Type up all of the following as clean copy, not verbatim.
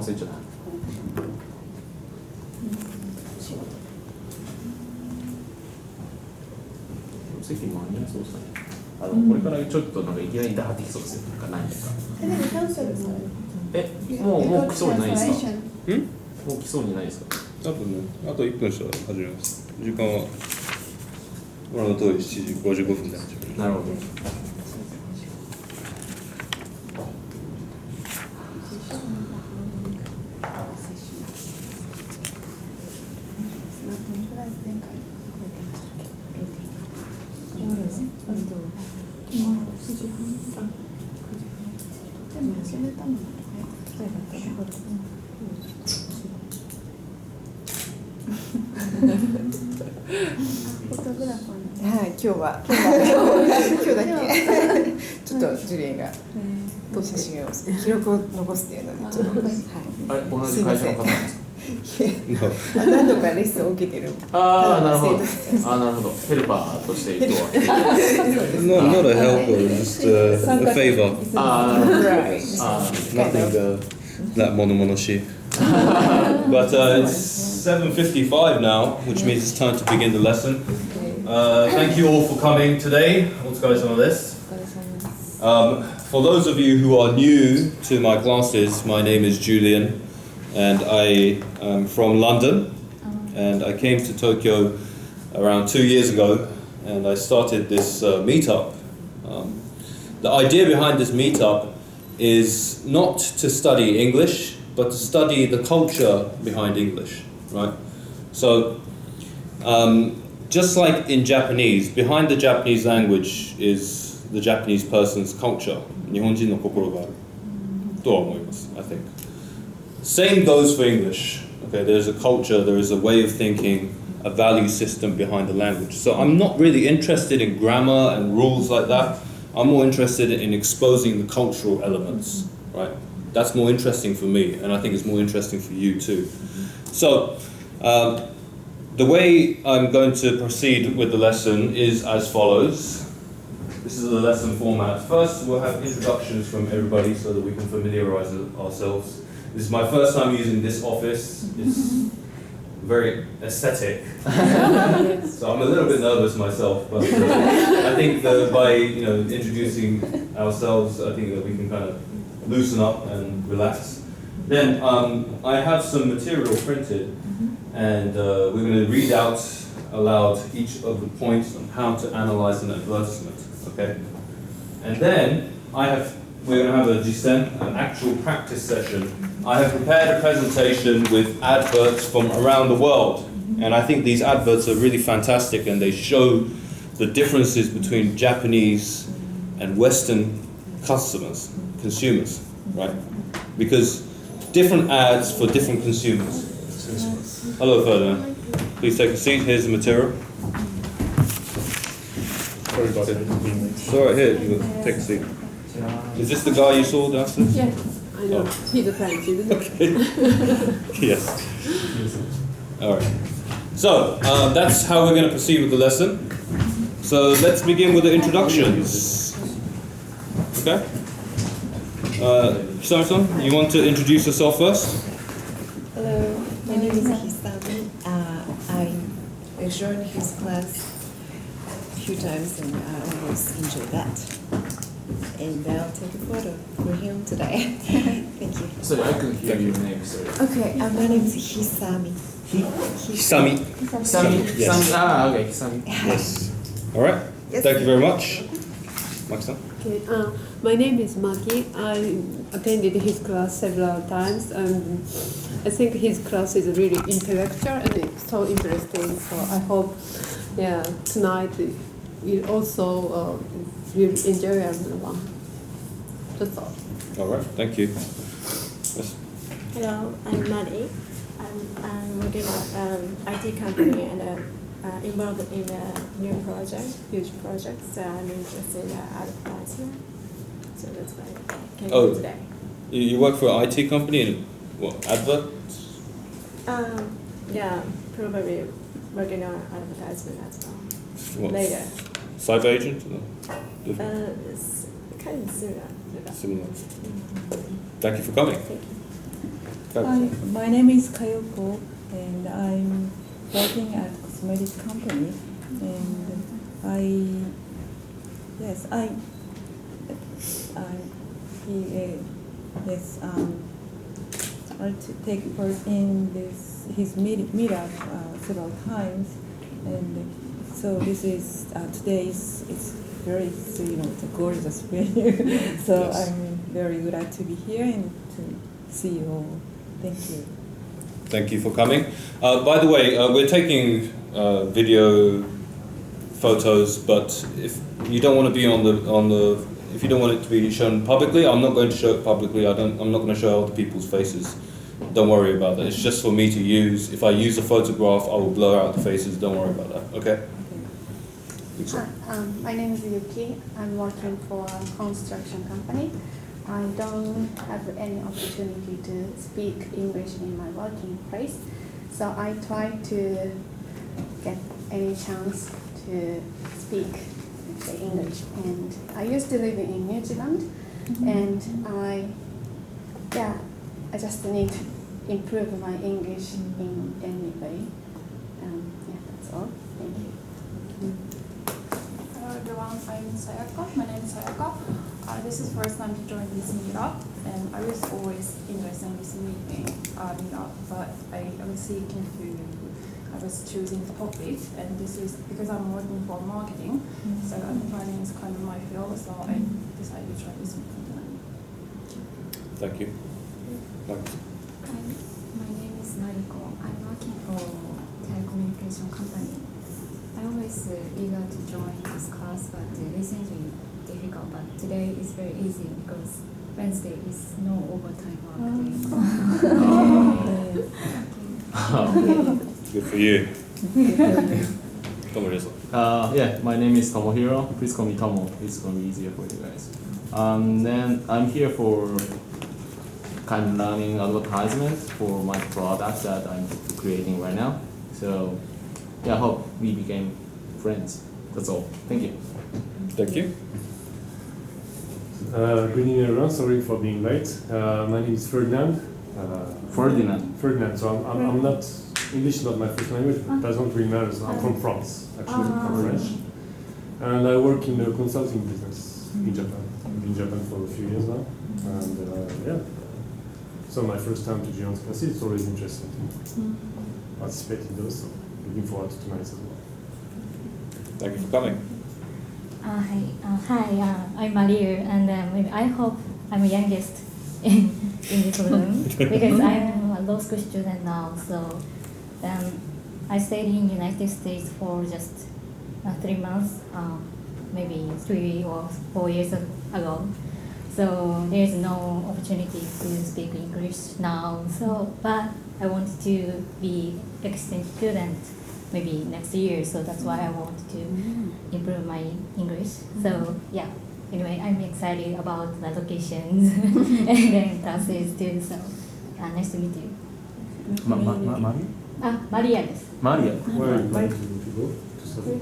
忘れちゃった。席も間に合いそうですね。これからちょっとなんかいきなりダーってきそうですよ。なんかないですか。でもキャンセルされる。もう来そうにないですか。もう来そうにないですか。多分ね、あと1分したら始めます。時間はご覧の通り7時55分で始めます。なるほど。はい、今日だけちょっとジュリエが写真を記録を残すっていうのでちょっと、はい、あれ同じ会社の方なんですか。何度かレッスンを受けてる。ああ、なるほど。なるほほど。ヘルパーとして今日は。Not a helper, just a favor. Nothing that monomonoshi. But it's 7:55 now, which means it's time to begin the lesson. Thank you all for coming today. お疲れ様です。For those of you who are new to my classes, my name is Julian, and I am from London, and I came to Tokyo around 2 years ago, and I started this meetup. The idea behind this meetup is not to study English, but to study the culture behind English, right? So, just like in Japanese, behind the Japanese language is the Japanese person's culture. 日本人の心があるとは思います, I think. Same goes for English. Okay, there's a culture, there is a way of thinking, a value system behind the language. So I'm not really interested in grammar and rules like that. I'm more interested in exposing the cultural elements, right? That's more interesting for me, and I think it's more interesting for you too. So, the way I'm going to proceed with the lesson is as follows. This is the lesson format. First, we'll have introductions from everybody so that we can familiarize ourselves. This is my first time using this office. It's very aesthetic. So I'm a little bit nervous myself, but I think that by introducing ourselves, I think that we can kind of loosen up and relax. Then I have some material printed, and we're going to read out aloud each of the points on how to analyze an advertisement. Okay, and then we're going to have an actual practice session. I have prepared a presentation with adverts from around the world, and I think these adverts are really fantastic, and they show the differences between Japanese and Western consumers, right? Because different ads for different consumers. Hello, Ferdinand. Please take a seat. Here's the material. Sorry about it. So right here, you take a seat. Is this the guy you saw downstairs? Yeah, I know. He's a French, isn't he? Okay. Yes. All right. So that's how we're going to proceed with the lesson. So let's begin with the introductions. Okay. Hisami-san, you want to introduce yourself first? Hello, my name is Hisami. I joined his class a few times and I always enjoy that. And I'll take a photo for him today. Thank you. Sorry, I couldn't hear your name. Sorry. Okay, my name is Hisami. Hisami. Hisami. Yes. Okay, Hisami. Yes. All right. Yes. Thank you very much. Maki-san. Okay, my name is Maki. I attended his class several times, and I think his class is really intellectual and it's so interesting. So I hope, tonight you also will enjoy everyone. That's all. All right. Thank you. Yes. Hello, I'm Maddie. I'm working at an IT company and involved in a new project, huge project. So I'm interested in advertisement. So that's why I came here today. You work for an IT company and what, advert? Yeah, probably working on advertisement as well. What, Later. Cyber agent? No? Different? It's kind of similar. Similar. Thank you for coming. Thank you. Hi, my name is Kayoko, and I'm working at a cosmetic company. And I take part in his meetup several times, and so this is today's. It's very it's a gorgeous venue. So Yes. I'm very glad to be here and to see you all. Thank you. Thank you for coming. By the way, we're taking video, photos, but if you don't want to be if you don't want it to be shown publicly, I'm not going to show it publicly. I'm not going to show other people's faces. Don't worry about that. It's just for me to use. If I use a photograph, I will blur out the faces. Don't worry about that. Okay? Hi, my name is Yuki. I'm working for a construction company. I don't have any opportunity to speak English in my working place, so I try to get any chance to speak English. And I used to live in New Zealand, and I just need to improve my English in any way. That's all. Thank you. Hello everyone, I'm Sayaka. My name is Sayaka. This is first time to join this meetup, and I was always interested in this meetup, but I was seeking I was choosing the topic, and this is because I'm working for marketing, so advertising is kind of my field, so I decided to try this meetup. Thank you. My name is Mariko. I'm working for telecommunication company. I always eager to join this class, but recently difficult. But today is very easy because Wednesday is no overtime work day. Good for you. Tomo-san. My name is Tomohiro. Please call me Tomo. It's going to be easier for you guys. Then I'm here for kind of learning advertisements for my product that I'm creating right now. So I hope we became friends. That's all. Thank you. Thank you. Good evening everyone, sorry for being late. My name is Ferdinand. Ferdinand, so I'm not, English is not my first language, but it doesn't really matter. So I'm from France, actually, I'm French. And I work in the consulting business in Japan. I've been in Japan for a few years now. And so my first time to join classes, it's always interesting to participate in those, so looking forward to tonight's as well. Thank you for coming. Hi, I'm Maria, and I hope I'm the youngest in this room because I'm a law school student now. So I stayed in the United States for just 3 months, maybe 3 or 4 years ago. So there's no opportunity to speak English now. So, but I want to be exchange student maybe next year. So that's why I want to improve my English. So yeah. Anyway, I'm excited about the locations and then classes too. So nice to meet you. Maria. Maria. Where are you going to go to study?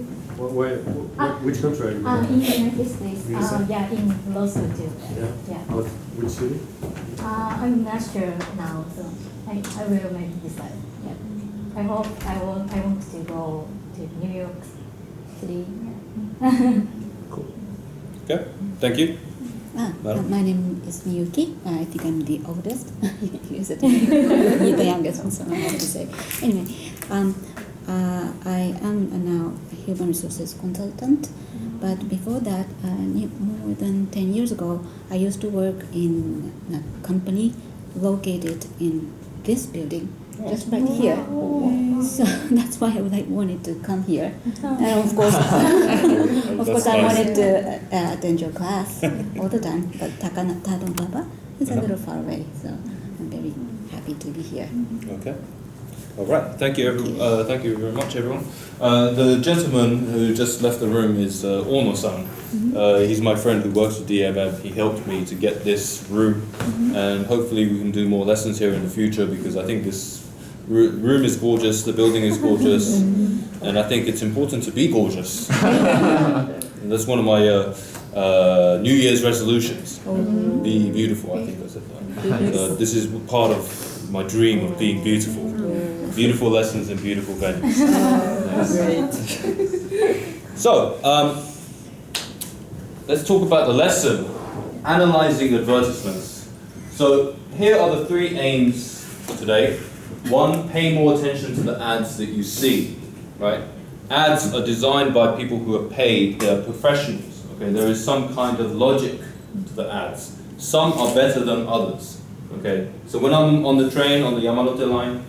Which country are you going? In the United States. In law school too. Yeah. Which city? I'm not sure now, so I will maybe decide. Yeah. I hope I want to go to New York City. Cool. Okay, thank you. My name is Miyuki. I think I'm the oldest. You're the youngest one, so I have to say. Anyway, I am now a human resources consultant, but before that, more than 10 years ago, I used to work in a company located in this building, just right here. So that's why I wanted to come here. And of course, I wanted to attend your class all the time. But Tadon Baba is a little far away, so I'm very happy to be here. Okay. All right. Thank you. Thank you very much, everyone. The gentleman who just left the room is Ono-san. He's my friend who works at DMM. He helped me to get this room, and hopefully we can do more lessons here in the future because I think this room is gorgeous, the building is gorgeous, and I think it's important to be gorgeous. And that's one of my New Year's resolutions. Be beautiful, I think I said that. This is part of my dream of being beautiful. Beautiful lessons in beautiful venues. So, let's talk about the lesson, analyzing advertisements. So, here are the three aims for today. One, pay more attention to the ads that you see, right? Ads are designed by people who are paid, they're professionals, okay? There is some kind of logic to the ads. Some are better than others, okay? So when I'm on the train, on the Yamanote line,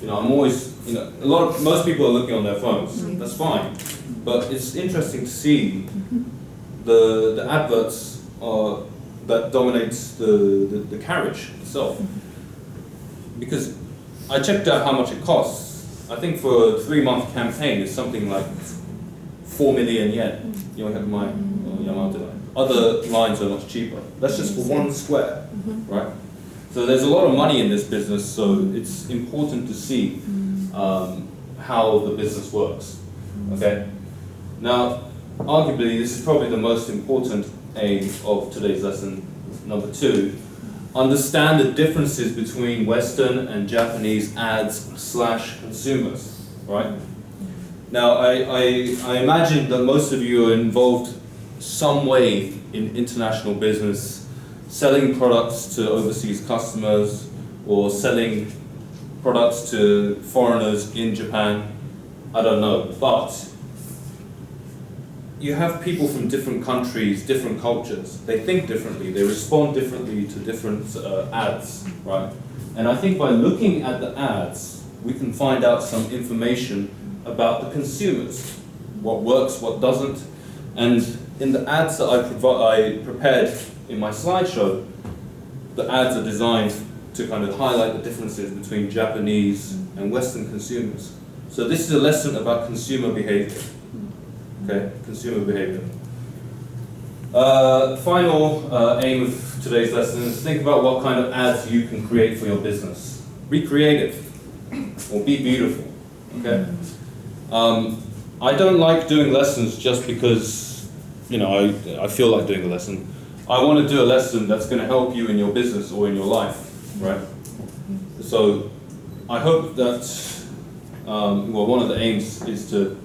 I'm always, most people are looking on their phones. That's fine. But it's interesting to see the adverts that dominates the carriage itself. Because I checked out how much it costs. I think for a 3-month campaign, it's something like 4 million yen. Yamanote line. Other lines are much cheaper. That's just for one square, right? So there's a lot of money in this business, so it's important to see how the business works, okay? Now, arguably, this is probably the most important aim of today's lesson, number 2. Understand the differences between Western and Japanese ads/consumers, right? Now, I imagine that most of you are involved some way in international business, selling products to overseas customers or selling products to foreigners in Japan. I don't know, but you have people from different countries, different cultures. They think differently, they respond differently to different ads, right? And I think by looking at the ads, we can find out some information about the consumers, what works, what doesn't. And in the ads that I prepared in my slideshow, the ads are designed to kind of highlight the differences between Japanese and Western consumers. So this is a lesson about consumer behavior. Okay, consumer behavior. Final aim of today's lesson is think about what kind of ads you can create for your business. Be creative, or be beautiful, okay? I don't like doing lessons just because, I feel like doing a lesson. I want to do a lesson that's going to help you in your business or in your life, right? So I hope that, one of the aims is to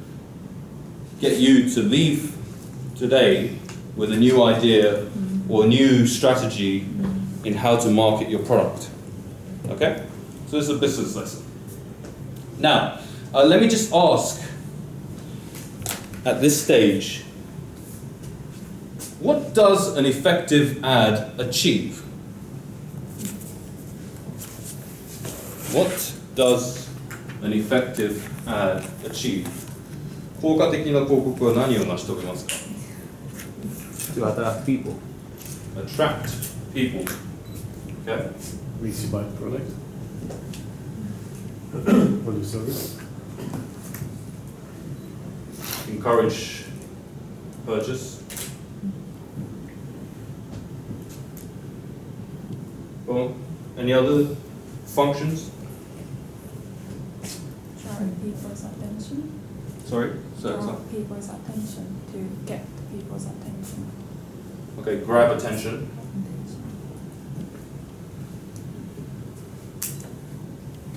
get you to leave today with a new idea or a new strategy in how to market your product. Okay? So this is a business lesson. Now, let me just ask, at this stage, what does an effective ad achieve? What does an effective ad achieve? 効果的な広告は何を成し遂げますか? To attract people. Attract people. Okay. Easy buy product. Or the service. Encourage purchase. Well, any other functions? Draw people's attention. Sorry? Draw people's attention, to get people's attention. Okay, grab attention.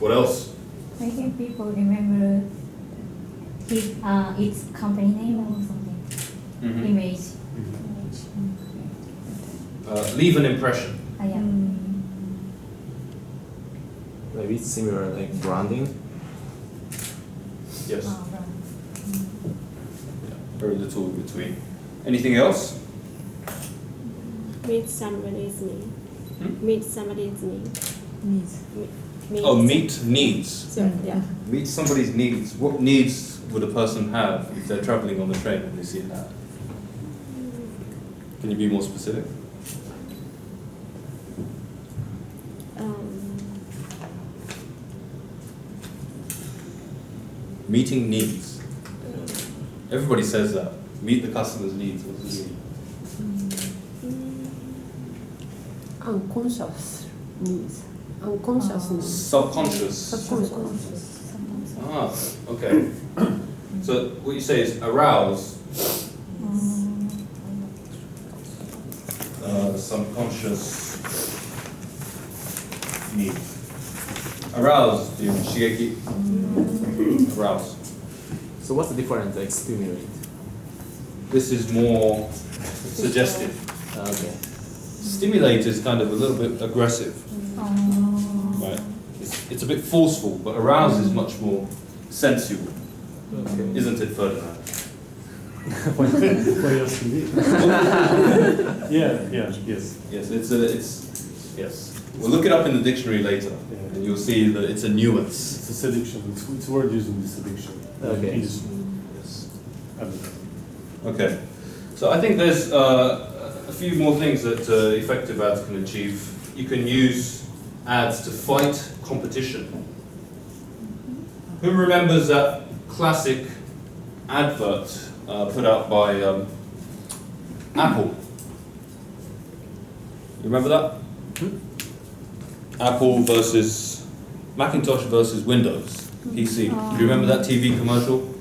What else? Making people remember its company name or something. Image. Leave an impression. Yeah. Maybe it's similar, like branding. Yes. Very little in between. Anything else? Meet somebody's need. Meet somebody's need. Meet needs. So, yeah. Meet somebody's needs. What needs would a person have if they're traveling on the train and they see an ad? Can you be more specific? Meeting needs. Everybody says that. Meet the customer's needs. What does it mean? Unconscious needs. Unconscious. Subconscious. Ah, okay. So what you say is arouse. Subconscious needs. Arouse, do you shigeki? Arouse. So what's the difference, like stimulate? This is more suggestive. Okay. Stimulate is kind of a little bit aggressive. Right? It's a bit forceful, but arouse is much more sensual. Okay. Isn't it, Ferdinand? Yes. Yes. We'll look it up in the dictionary later, and you'll see that it's a nuance. It's a seduction. It's a word used in the seduction. Okay. Yes. Okay. So I think there's a few more things that effective ads can achieve. You can use ads to fight competition. Who remembers that classic advert put out by Apple? You remember that? Apple versus Macintosh versus Windows PC. Do you remember that TV commercial?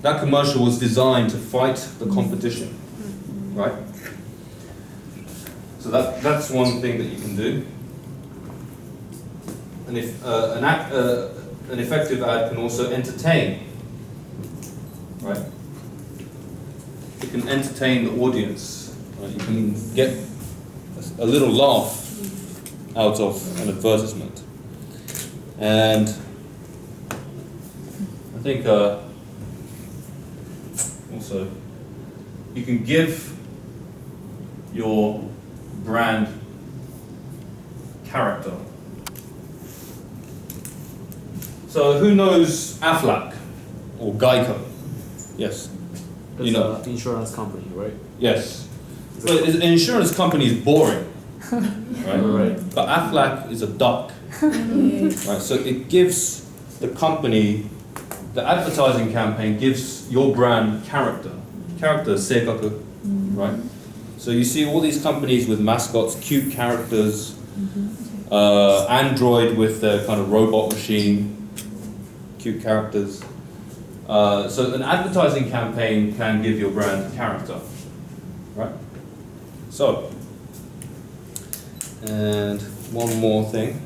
That commercial was designed to fight the competition, right? So that's one thing that you can do. And if an effective ad can also entertain, right? It can entertain the audience. Right? You can get a little laugh out of an advertisement. And I think also you can give your brand character. So who knows Aflac or Geico? Yes. It's You know. an insurance company, right? Yes. But an insurance company is boring, right? Right. But Aflac is a duck, right? So it gives the company, the advertising campaign gives your brand character. Character is seikaku, right? So you see all these companies with mascots, cute characters, Android with their kind of robot machine, cute characters. So an advertising campaign can give your brand character, right? So, and one more thing.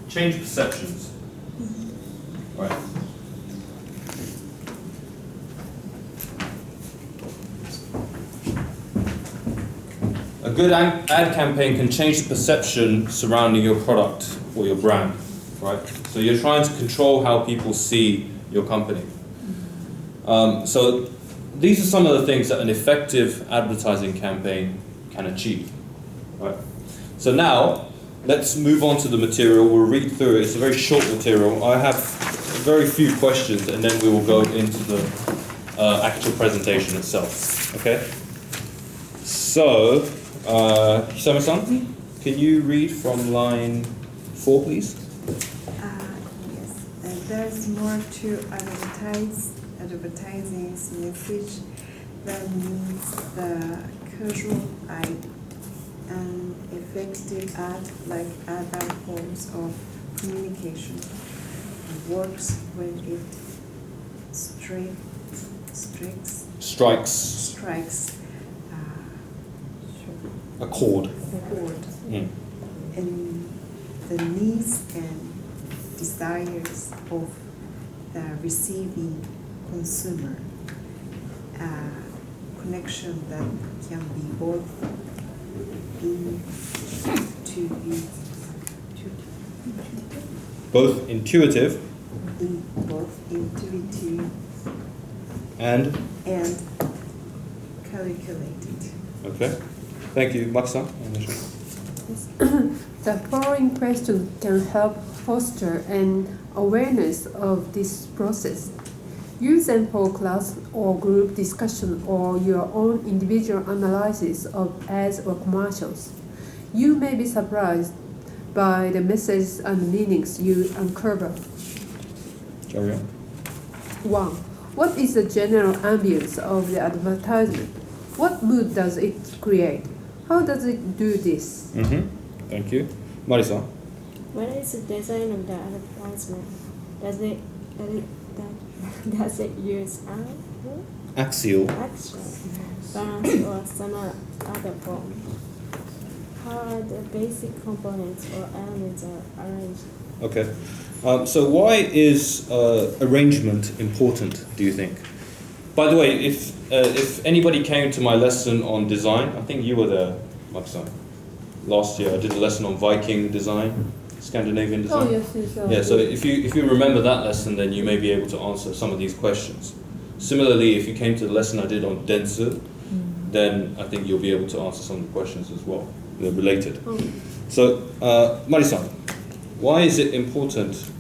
Change perceptions, right? A good ad campaign can change the perception surrounding your product or your brand, right? So you're trying to control how people see your company. So these are some of the things that an effective advertising campaign can achieve, right? So now, let's move on to the material. We'll read through it. It's a very short material. I have very few questions, and then we will go into the actual presentation itself, okay? So, Hisami-san, can you read from line 4, please? Yes, there's more to advertising's message than means the casual eye. An effective ad, like other forms of communication, works when it strikes A chord. and the needs and desires of the receiving consumer. A connection that can be both intuitive and calculated. okay. Thank you, Maki-san. The following question can help foster an awareness of this process. Use them for class or group discussion or your own individual analysis of ads or commercials. You may be surprised by the messages and meanings you uncover. Carry on. 1. What is the general ambience of the advertisement? What mood does it create? How does it do this? Thank you. Mari-san. What is the design of the advertisement? Does it use Axial. action, balance, or some other form? how the basic components or elements are arranged. Okay. So why is arrangement important, do you think? By the way, if anybody came to my lesson on design, I think you were there, Max-san. Last year I did a lesson on Viking design, Scandinavian design. Oh, yes, yes, Yeah, so if you remember that lesson, then you may be able to answer some of these questions. Similarly, if you came to the lesson I did on Densu, then I think you'll be able to answer some of the questions as well. They're related. So, Mari-san, why is it important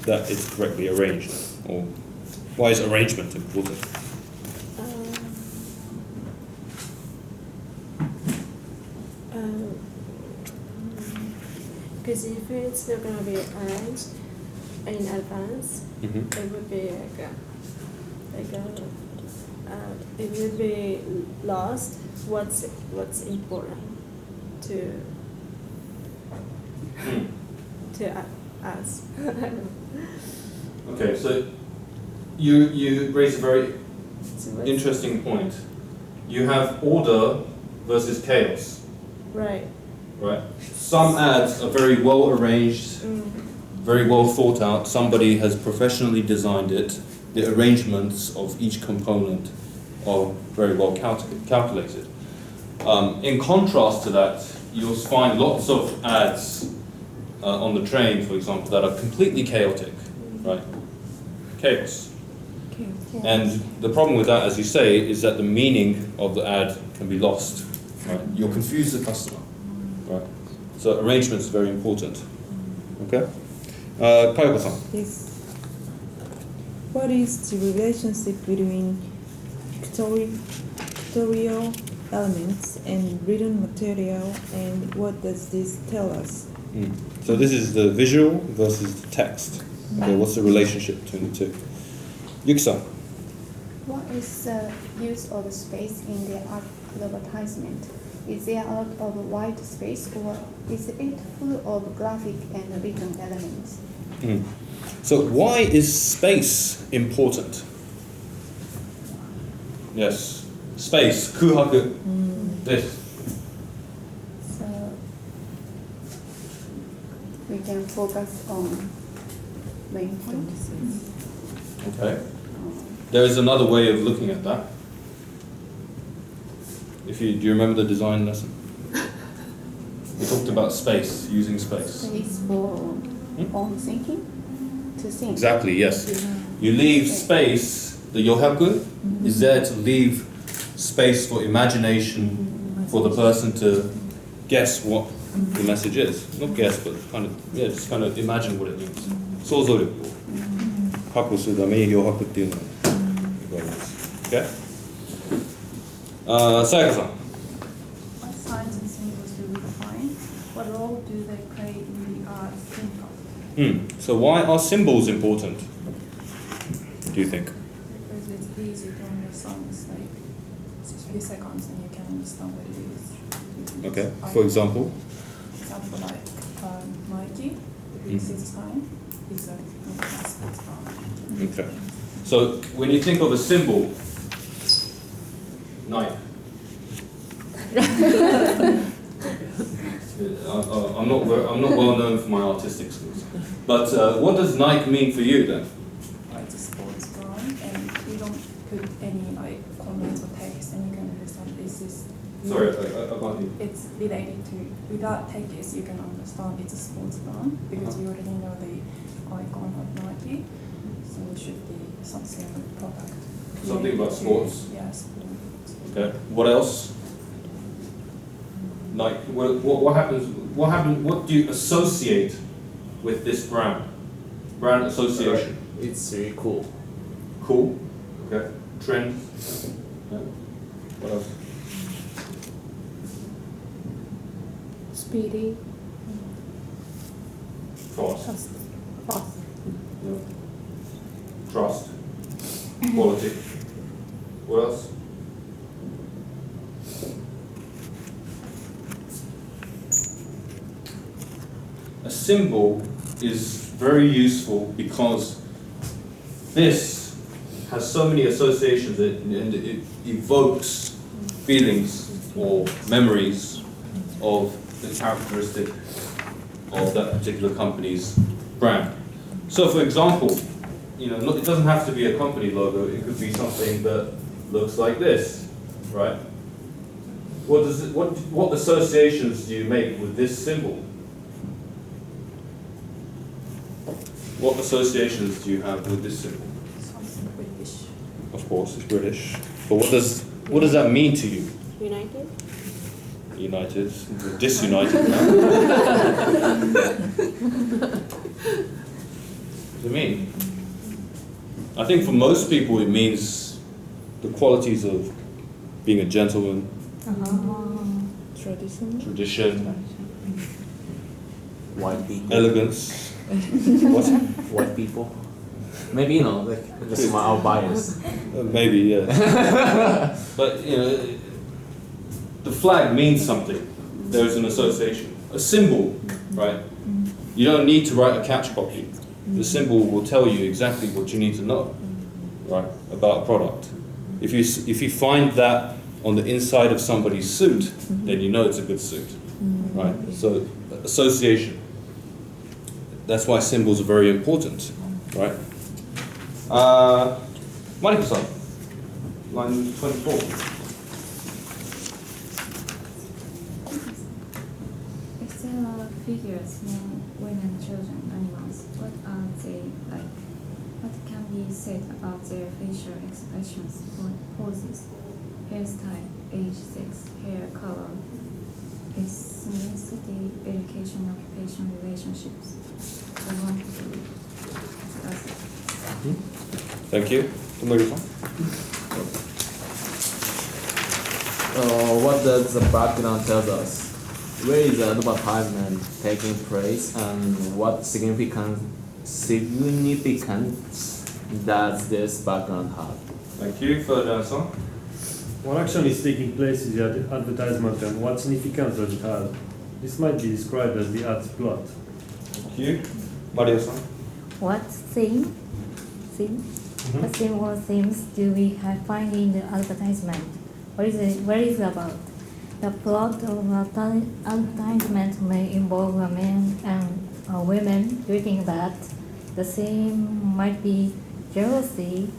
that it's correctly arranged? Or why is arrangement important? Because if it's not going to be arranged in advance, it would be it would be lost. What's important to us? Okay, so you raise a very interesting point. You have order versus chaos. Right. Right. Some ads are very well arranged, very well thought out. Somebody has professionally designed it. The arrangements of each component are very well calculated. In contrast to that, you'll find lots of ads on the train, for example, that are completely chaotic, right? Chaos. And the problem with that, as you say, is that the meaning of the ad can be lost. Right? You'll confuse the customer. Right. So arrangement is very important. Okay? Kayoko-san. Yes. What is the relationship between pictorial elements and written material, and what does this tell us? So this is the visual versus the text. Okay, what's the relationship between the two? Yuki-san. What is the use of space in the advertisement? Is there a lot of white space, or is it full of graphic and written elements? So why is space important? Yes, space, kuhaku. This. So we can focus on main points. Okay. There is another way of looking at that. Do you remember the design lesson? We talked about space, using space. Space for own thinking, to think. Exactly, yes. You leave space, the yohaku is there to leave space for imagination, for the person to guess what the message is. Not guess, but just kind of imagine what it means. 想像力を確保するためにyohakuっていうのを言われます。Okay? さやかさん。What signs and symbols do we define? What role do they play in the art symbol? So why are symbols important, do you think? Because it's easy to understand. It's like just a few seconds and you can understand what it is. Okay, for example? Example like Nike, the big city sign is a sports brand. Okay. So when you think of a symbol, Nike. I'm not well known for my artistic skills, but what does Nike mean for you then? It's a sports brand, and you don't put any like comments or text, and you can understand this is. Sorry, I can't hear. It's related to, without text, you can understand it's a sports brand because you already know the icon of Nike, so it should be something product. Something about sports? Yeah, sports. Okay. What else? Like, what happens? What do you associate with this brand? Brand association. It's really cool. Cool. Okay. Trend. Yeah. What else? Speedy. Fast. Fast. Yeah. Trust. Quality. What else? A symbol is very useful because this has so many associations and it evokes feelings or memories of the characteristic of that particular company's brand. So for example, look, it doesn't have to be a company logo, it could be something that looks like this, right? What associations do you make with this symbol? What associations do you have with this symbol? Something British. Of course, it's British. But what does that mean to you? United. United, disunited now. What does it mean? I think for most people it means the qualities of being a gentleman, tradition, White people. elegance. What? White people. Maybe like just our bias. Maybe, yeah. But the flag means something. There is an association, a symbol, right? You don't need to write a catch copy. The symbol will tell you exactly what you need to know, right, about a product. If you find that on the inside of somebody's suit, then you know it's a good suit, right? So association. That's why symbols are very important, right? Mariko-san, line 24. If there are figures, men, women, children, animals, what are they like? What can be said about their facial expressions, poses, hairstyle, age, sex, hair color, ethnicity, education, occupation, relationships? I want to ask. Thank you. Mariko-san. What does the background tell us? Where is the advertisement taking place, and what significance does this background have? Thank you. Ferdinand-san. What action is taking place in the advertisement and what significance does it have? This might be described as the ad's plot. Thank you. Mario-san. What theme? What theme or themes do we find in the advertisement? What is it about? The plot of advertisement may involve a man and a woman. Do you think that the theme might be jealousy,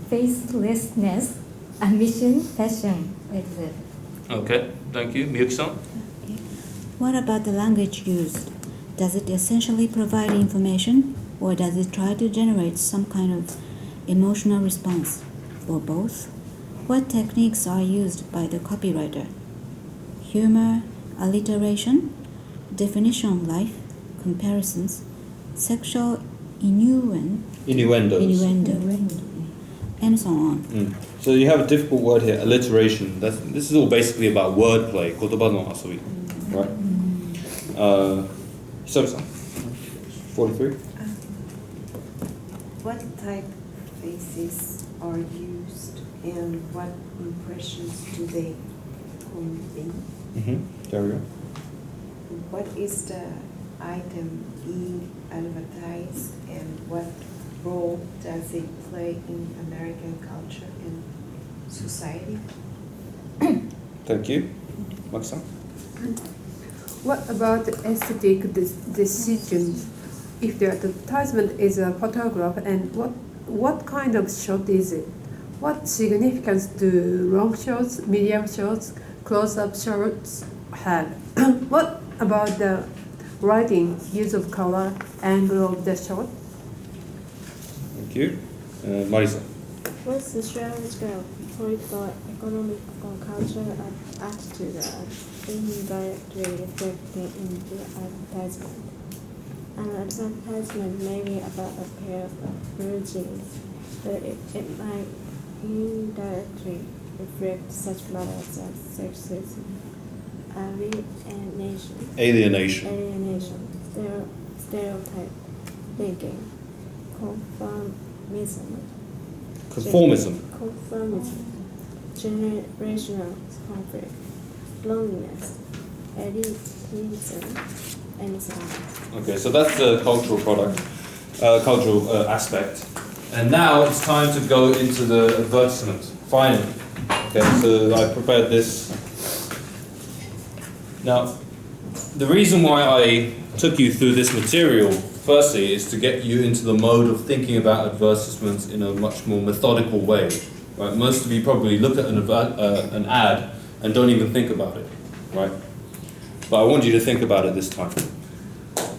faithlessness, ambition, passion, etc.? Okay, thank you. Miyuki-san. What about the language used? Does it essentially provide information, or does it try to generate some kind of emotional response, or both? What techniques are used by the copywriter? Humor, alliteration, definition of life, comparisons, sexual innuendos, and so on. So you have a difficult word here, alliteration. This is all basically about wordplay, 言葉の遊び, right? Hisaru-san, 43. What type of faces are used and what impressions do they convey? There we go. What is the item being advertised and what role does it play in American culture and society? Thank you. Maki-san. What about the aesthetic decisions? If the advertisement is a photograph, and what kind of shot is it? What significance do long shots, medium shots, close-up shots have? What about the writing, use of color, angle of the shot? Thank you. Marisa. What's the social, political, economic, or cultural attitude indirectly reflected in the advertisement? An advertisement may be about a pair of blue jeans, but it might indirectly reflect such matters as sexism, alienation, stereotype thinking, conformism, generational conflict, loneliness, elitism, and so on. Okay, so that's the cultural aspect. And now it's time to go into the advertisement, finally. Okay, so I prepared this Now, the reason why I took you through this material, firstly, is to get you into the mode of thinking about advertisements in a much more methodical way. Right? Most of you probably look at an ad and don't even think about it, right? But I want you to think about it this time.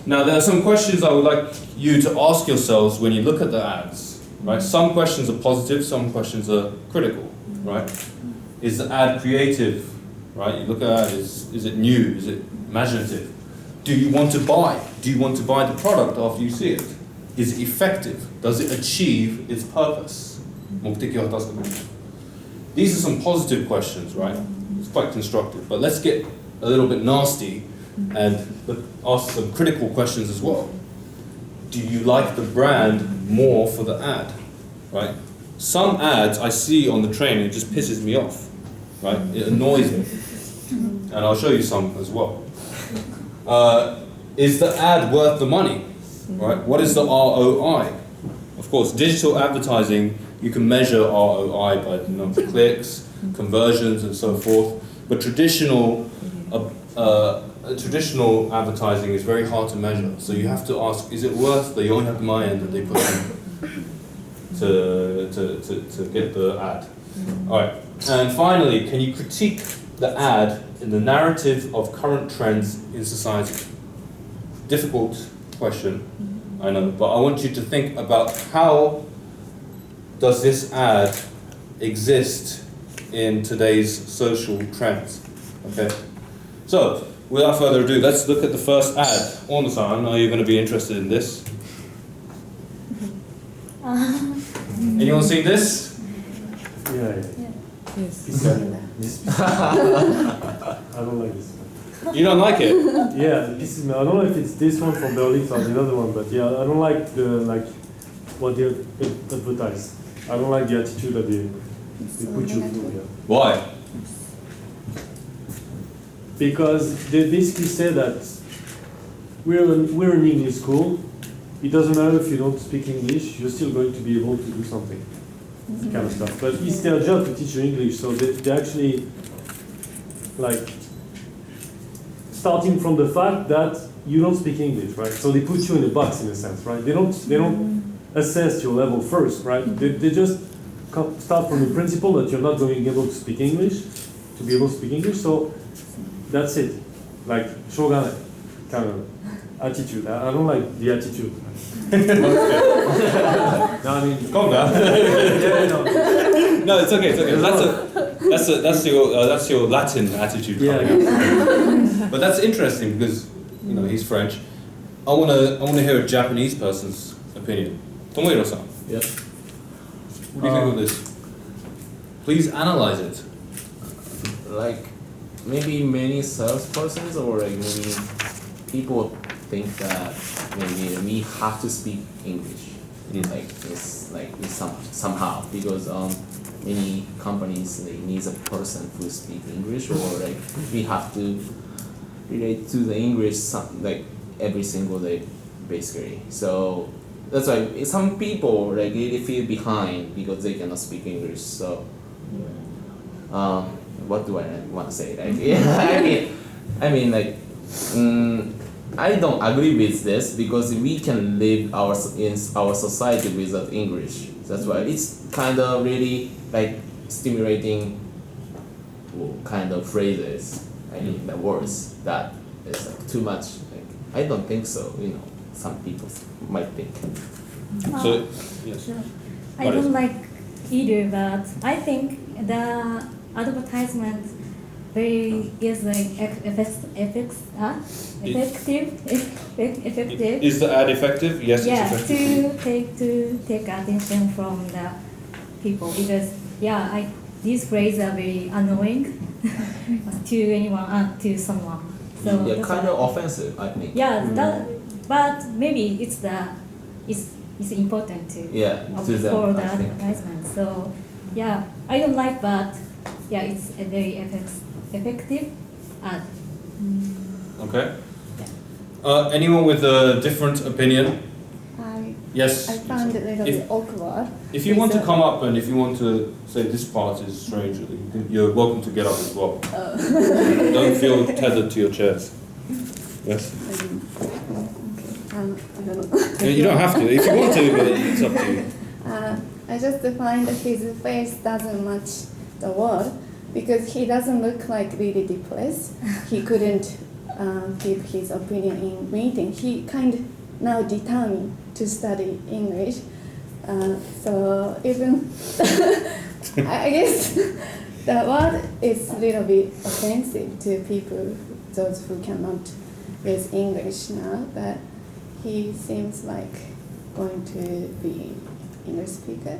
Now, there are some questions I would like you to ask yourselves when you look at the ads, right? Some questions are positive, some questions are critical, right? Is the ad creative, right? You look at it, is it new? Is it imaginative? Do you want to buy? Do you want to buy the product after you see it? Is it effective? Does it achieve its purpose? These are some positive questions, right? It's quite constructive, but let's get a little bit nasty and ask some critical questions as well. Do you like the brand more for the ad, right? Some ads I see on the train, it just pisses me off, right? It annoys me. And I'll show you some as well. Is the ad worth the money, right? What is the ROI? Of course, digital advertising, you can measure ROI by the number of clicks, conversions, and so forth. But traditional advertising is very hard to measure. So you have to ask, is it worth the yon100,000 that they put in to get the ad? All right. And finally, can you critique the ad in the narrative of current trends in society? Difficult question, I know, but I want you to think about how does this ad exist in today's social trends, okay? So, without further ado, let's look at the first ad. Ono-san, I know you're going to be interested in this. Anyone seen this? Yeah. Yes. I don't like this one. You don't like it? Yeah, I don't know if it's this one from Berlin or the other one, but yeah, I don't like what they advertise. I don't like the attitude that they put you through. Yeah. Why? Because they basically say that we're an English school. It doesn't matter if you don't speak English, you're still going to be able to do something. Kind of stuff. But it's their job to teach you English, so they actually starting from the fact that you don't speak English, right? So they put you in a box in a sense, right? They don't assess your level first, right? They just start from the principle that you're not going to be able to speak English, so that's it. Like shogunai kind of attitude. I don't like the attitude. No, I mean, calm down. No, it's okay. That's your Latin attitude. Yeah. But that's interesting because he's French. I wanna hear a Japanese person's opinion. Tomohiro-san. Yes. What do you think of this? Please analyze it. Like maybe many salespersons or like maybe people think that maybe we have to speak English. Somehow because many companies need a person who speaks English or like we have to relate to the English every single day basically. So that's why some people like really feel behind because they cannot speak English. So what do I want to say? I don't agree with this because we can live in our society without English. That's why it's kind of really stimulating kind of phrases. The words that is too much. I don't think so. Some people might think. So yes. I don't like either, but I think the advertisement is effective. Is the ad effective? Yes, yeah, it's effective. to take attention from the people because these phrases are very annoying to anyone to someone. So yeah, kind of offensive, I think. Yeah, but maybe it's important to to them, for the advertisement. So I don't like, but it's a very effective ad. Okay. Anyone with a different opinion? Yes. I found it a little bit awkward. If you want to come up and if you want to say this part is strange, you're welcome to get up as well. Don't feel tethered to your chairs. Yes? I don't know. You don't have to. If you want to, but it's up to you. I just find that his face doesn't match the word because he doesn't look like really depressed. He couldn't give his opinion in meeting. He kind of now determined to study English. So even I guess the word is a little bit offensive to people, those who cannot use English now, but he seems like going to be English speaker.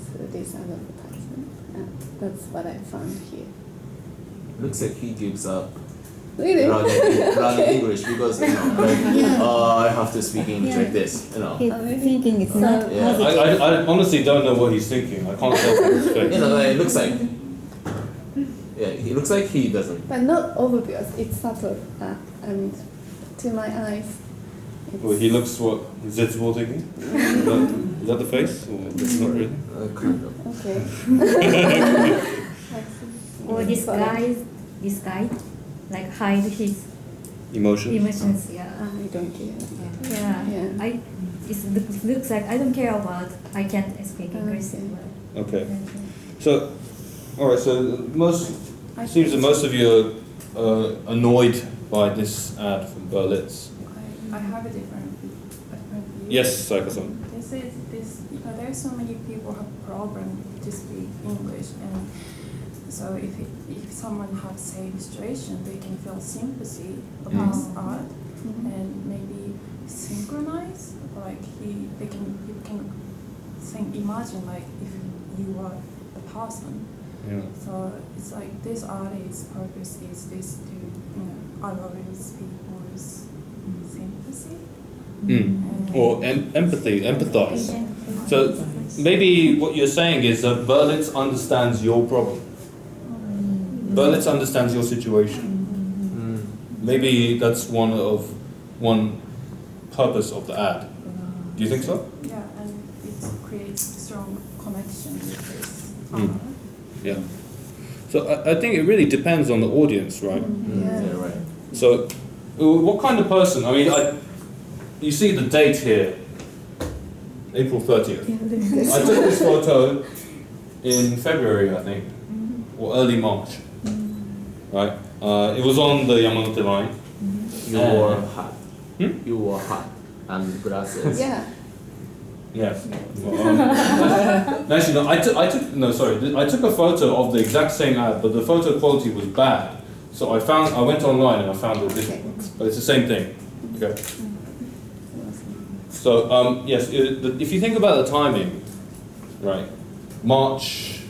So this advertisement, that's what I found here. Looks like he gives up Really? learning English because I have to speak English like this, He's thinking it's not Yeah. positive. I honestly don't know what he's thinking. I can't tell from his face. It looks like. Yeah, he looks like he doesn't. But not obvious, it's subtle. To my eyes. Well, he looks what? Zetsubo thinking? Is that the face? Or it's not really? Kind of. Okay. Or disguise, like hide his Emotion? emotions. Yeah. I don't care. Yeah. Yeah. It looks like I don't care about. I can't speak English. Okay. So, alright, so seems that most of you are annoyed by this ad from Berlitz. I have a different view. Yes, Saika-san. This there's so many people have problem to speak English, and so if someone have same situation, they can feel sympathy of this art, and maybe synchronize. Like you can imagine like if you are the person. Yeah. So it's like this artist's purpose is this to always people's sympathy. Or empathy, empathize. So maybe what you're saying is that Berlitz understands your problem. Berlitz understands your situation. Maybe that's one purpose of the ad. Do you think so? Yeah, and it creates strong connection with this art. Yeah. So I think it really depends on the audience, right? Yeah, right. So what kind of person? I mean, you see the date here, April 30th. I took this photo in February, I think, or early March. Right? It was on the Yamanote line. You wore a hat. You wore a hat and glasses. Yeah. Yes. Actually, no. I took a photo of the exact same ad, but the photo quality was bad. So I went online and I found a different one, but it's the same thing. Okay. So yes, if you think about the timing, right? March,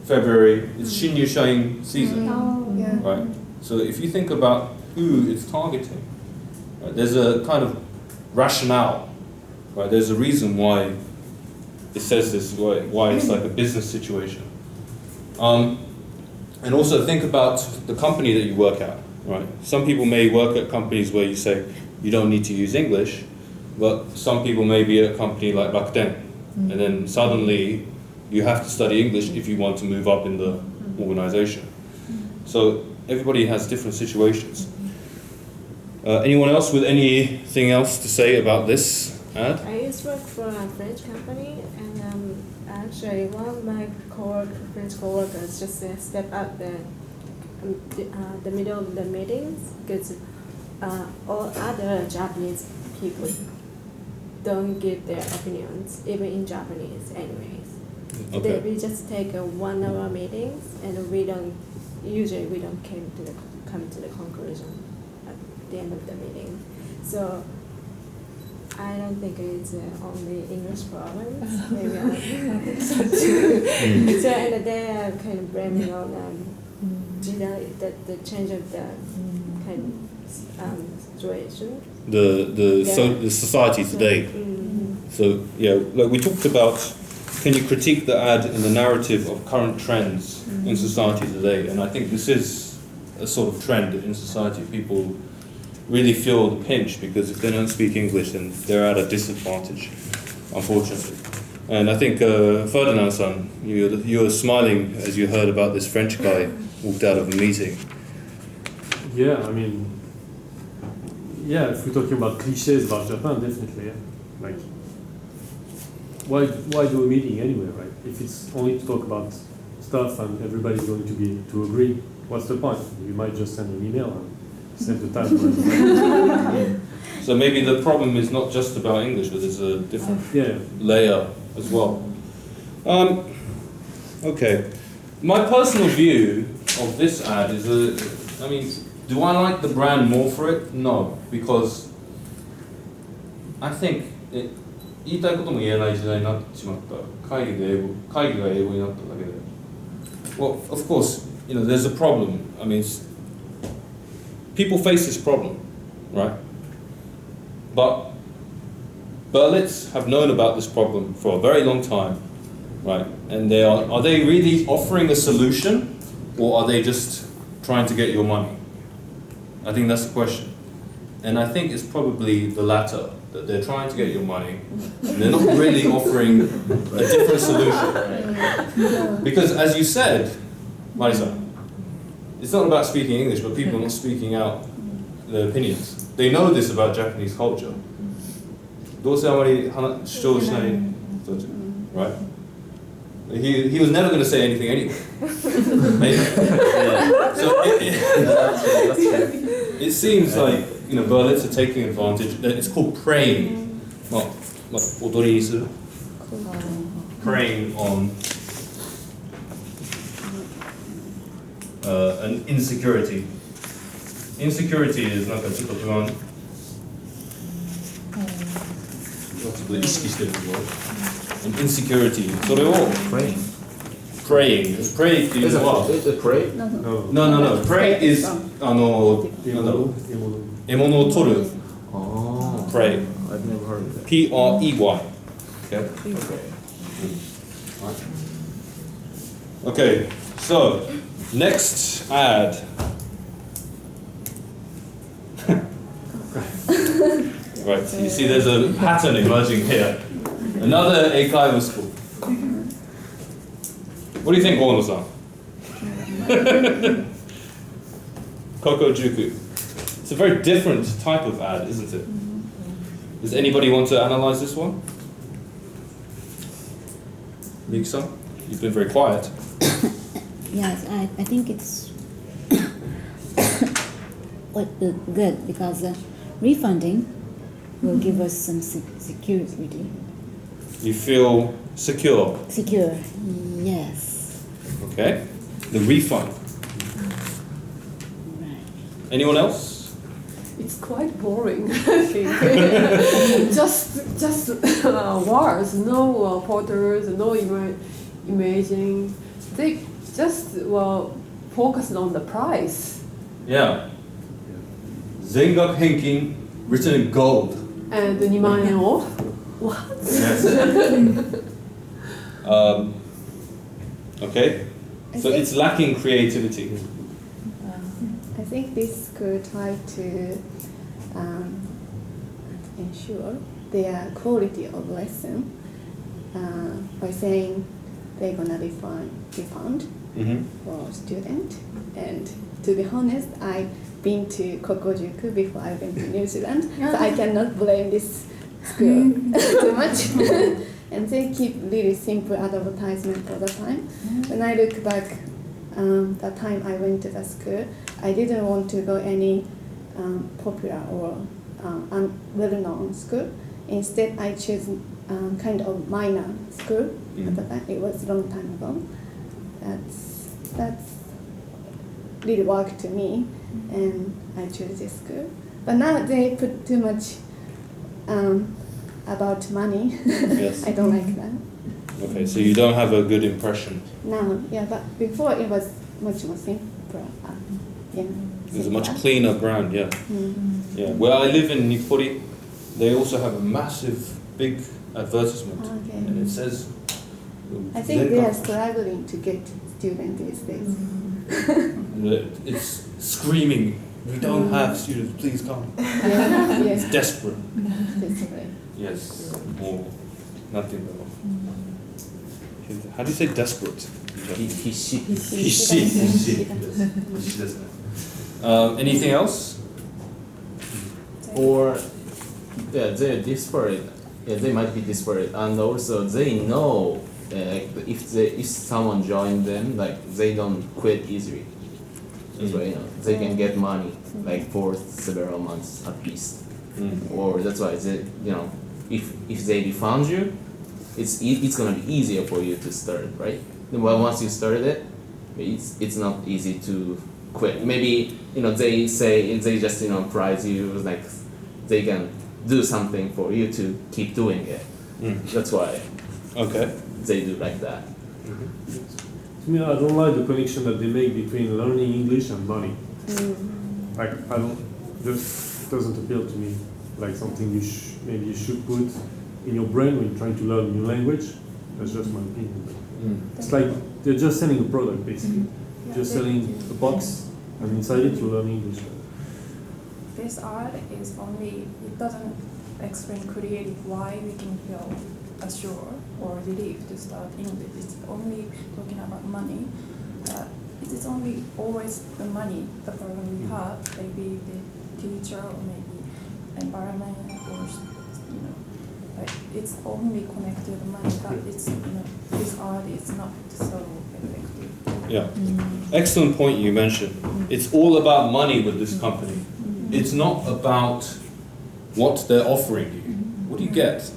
February, it's Shinyushain season, Yeah. right? So if you think about who it's targeting, right, there's a kind of rationale, right? There's a reason why it says this, why it's like a business situation. And also think about the company that you work at, right? Some people may work at companies where you say you don't need to use English, but some people may be at a company like Rakuten, and then suddenly you have to study English if you want to move up in the organization. So everybody has different situations. Anyone else with anything else to say about this ad? I used to work for a French company, and actually one of my French co-workers just stepped up the middle of the meetings because all other Japanese people don't give their opinions, even in Japanese anyways. Okay. We just take a 1 hour meetings, and we don't come to the conclusion at the end of the meeting. So I don't think it's only English problems. Maybe so and they are kind of blaming on the change of the kind of situation. The society today. So yeah, like we talked about, can you critique the ad in the narrative of current trends in society today? And I think this is a sort of trend in society. People really feel the pinch because if they don't speak English, then they're at a disadvantage. unfortunately. And I think Ferdinand-san, you were smiling as you heard about this French guy walked out of a meeting. Yeah, I mean, yeah, if we're talking about cliches about Japan, definitely, yeah. Like, why do a meeting anyway, right? If it's only to talk about stuff and everybody's going to agree, what's the point? You might just send an email and save the time for everybody. So maybe the problem is not just about English, but there's a different layer as well. Okay, my personal view of this ad is, I mean, do I like the brand more for it? No, because I think 言いたいことも言えない時代になってしまった。会議が英語になっただけで。Well, of course, you know, there's a problem. I mean, people face this problem, right? But Berlitz have known about this problem for a very long time, right? And are they really offering a solution, or are they just trying to get your money? I think that's the question. And I think it's probably the latter, that they're trying to get your money, and they're not really offering a different solution. Because as you said, Marisa, it's not about speaking English, but people are not speaking out their opinions. They know this about Japanese culture. どうせあまり主張しない人たち right? He was never going to say anything anyway. So it seems like, you know, Berlitz are taking advantage. It's called preying. Preying on an insecurity. Insecurity is なんかちょっと不安。ちょっと意識してるけど。And insecurity. それを praying. Pray っていうのは Is it pray? No. Pray is なんだろう。獲物を取る。Pray. I've never heard of that. P-R-E-Y. Okay. Okay. So next ad. Right, you see there's a pattern emerging here. Another Eikaiwa school. What do you think, Ono-san? Kokojuku. It's a very different type of ad, isn't it? Does anybody want to analyze this one? Miki-san? You've been very quiet. Yes, I think it's good because refunding will give us some security. You feel secure? Secure, yes. Okay. The refund. Right. Anyone else? It's quite boring, I think. just words, no photos, no imaging. They just focused on the price. Yeah. Zengak Henkin written in gold. And 2万円 off? What? Yes. Okay. So it's lacking creativity. I think this could try to ensure their quality of lesson by saying they're gonna refund for student. And to be honest, I've been to Kokojuku before I went to New Zealand, so I cannot blame this school too much. And they keep really simple advertisement all the time. When I look back, the time I went to the school, I didn't want to go any popular or well-known school. Instead, I chose kind of minor school at the time. It was a long time ago. That's really worked to me, and I chose this school. But now they put too much about money. Yes. I don't like that. Okay, so you don't have a good impression. Now, yeah, but before it was much more simpler. Yeah. It was a much cleaner brand, yeah. Mm-hmm. Yeah. Where I live in Nippori, they also have a massive, big advertisement, Okay. and it says. I think they are struggling to get students these days. It's screaming, "We don't have students, please come." Yes. It's desperate. Desperate. Yes, more なんていうんだろう。How do you say desperate? 必死。必死ですね。Anything else? Or yeah, they're disparate. Yeah, they might be disparate, and also they know if someone joined them, like they don't quit easily. That's why they can get money like for several months at least. Or that's why they if they refund you, it's gonna be easier for you to start, right? Then once you started it, it's not easy to quit. Maybe they say they just price you like they can do something for you to keep doing it. That's why they do like that. To me, I don't like the connection that they make between learning English and money. Like this doesn't appeal to me. Like something maybe you should put in your brain when you're trying to learn a new language. That's just my opinion. It's like they're just selling a product basically. Just selling a box, and inside it you learn English. This art is only, it doesn't explain clearly why we can feel assured or relieved to start English. It's only talking about money. It is only always the money, the problem we have, maybe the teacher or maybe environment or like it's only connected to the money, but it's this art is not so effective. Yeah, excellent point you mentioned. It's all about money with this company. It's not about what they're offering you. What do you get?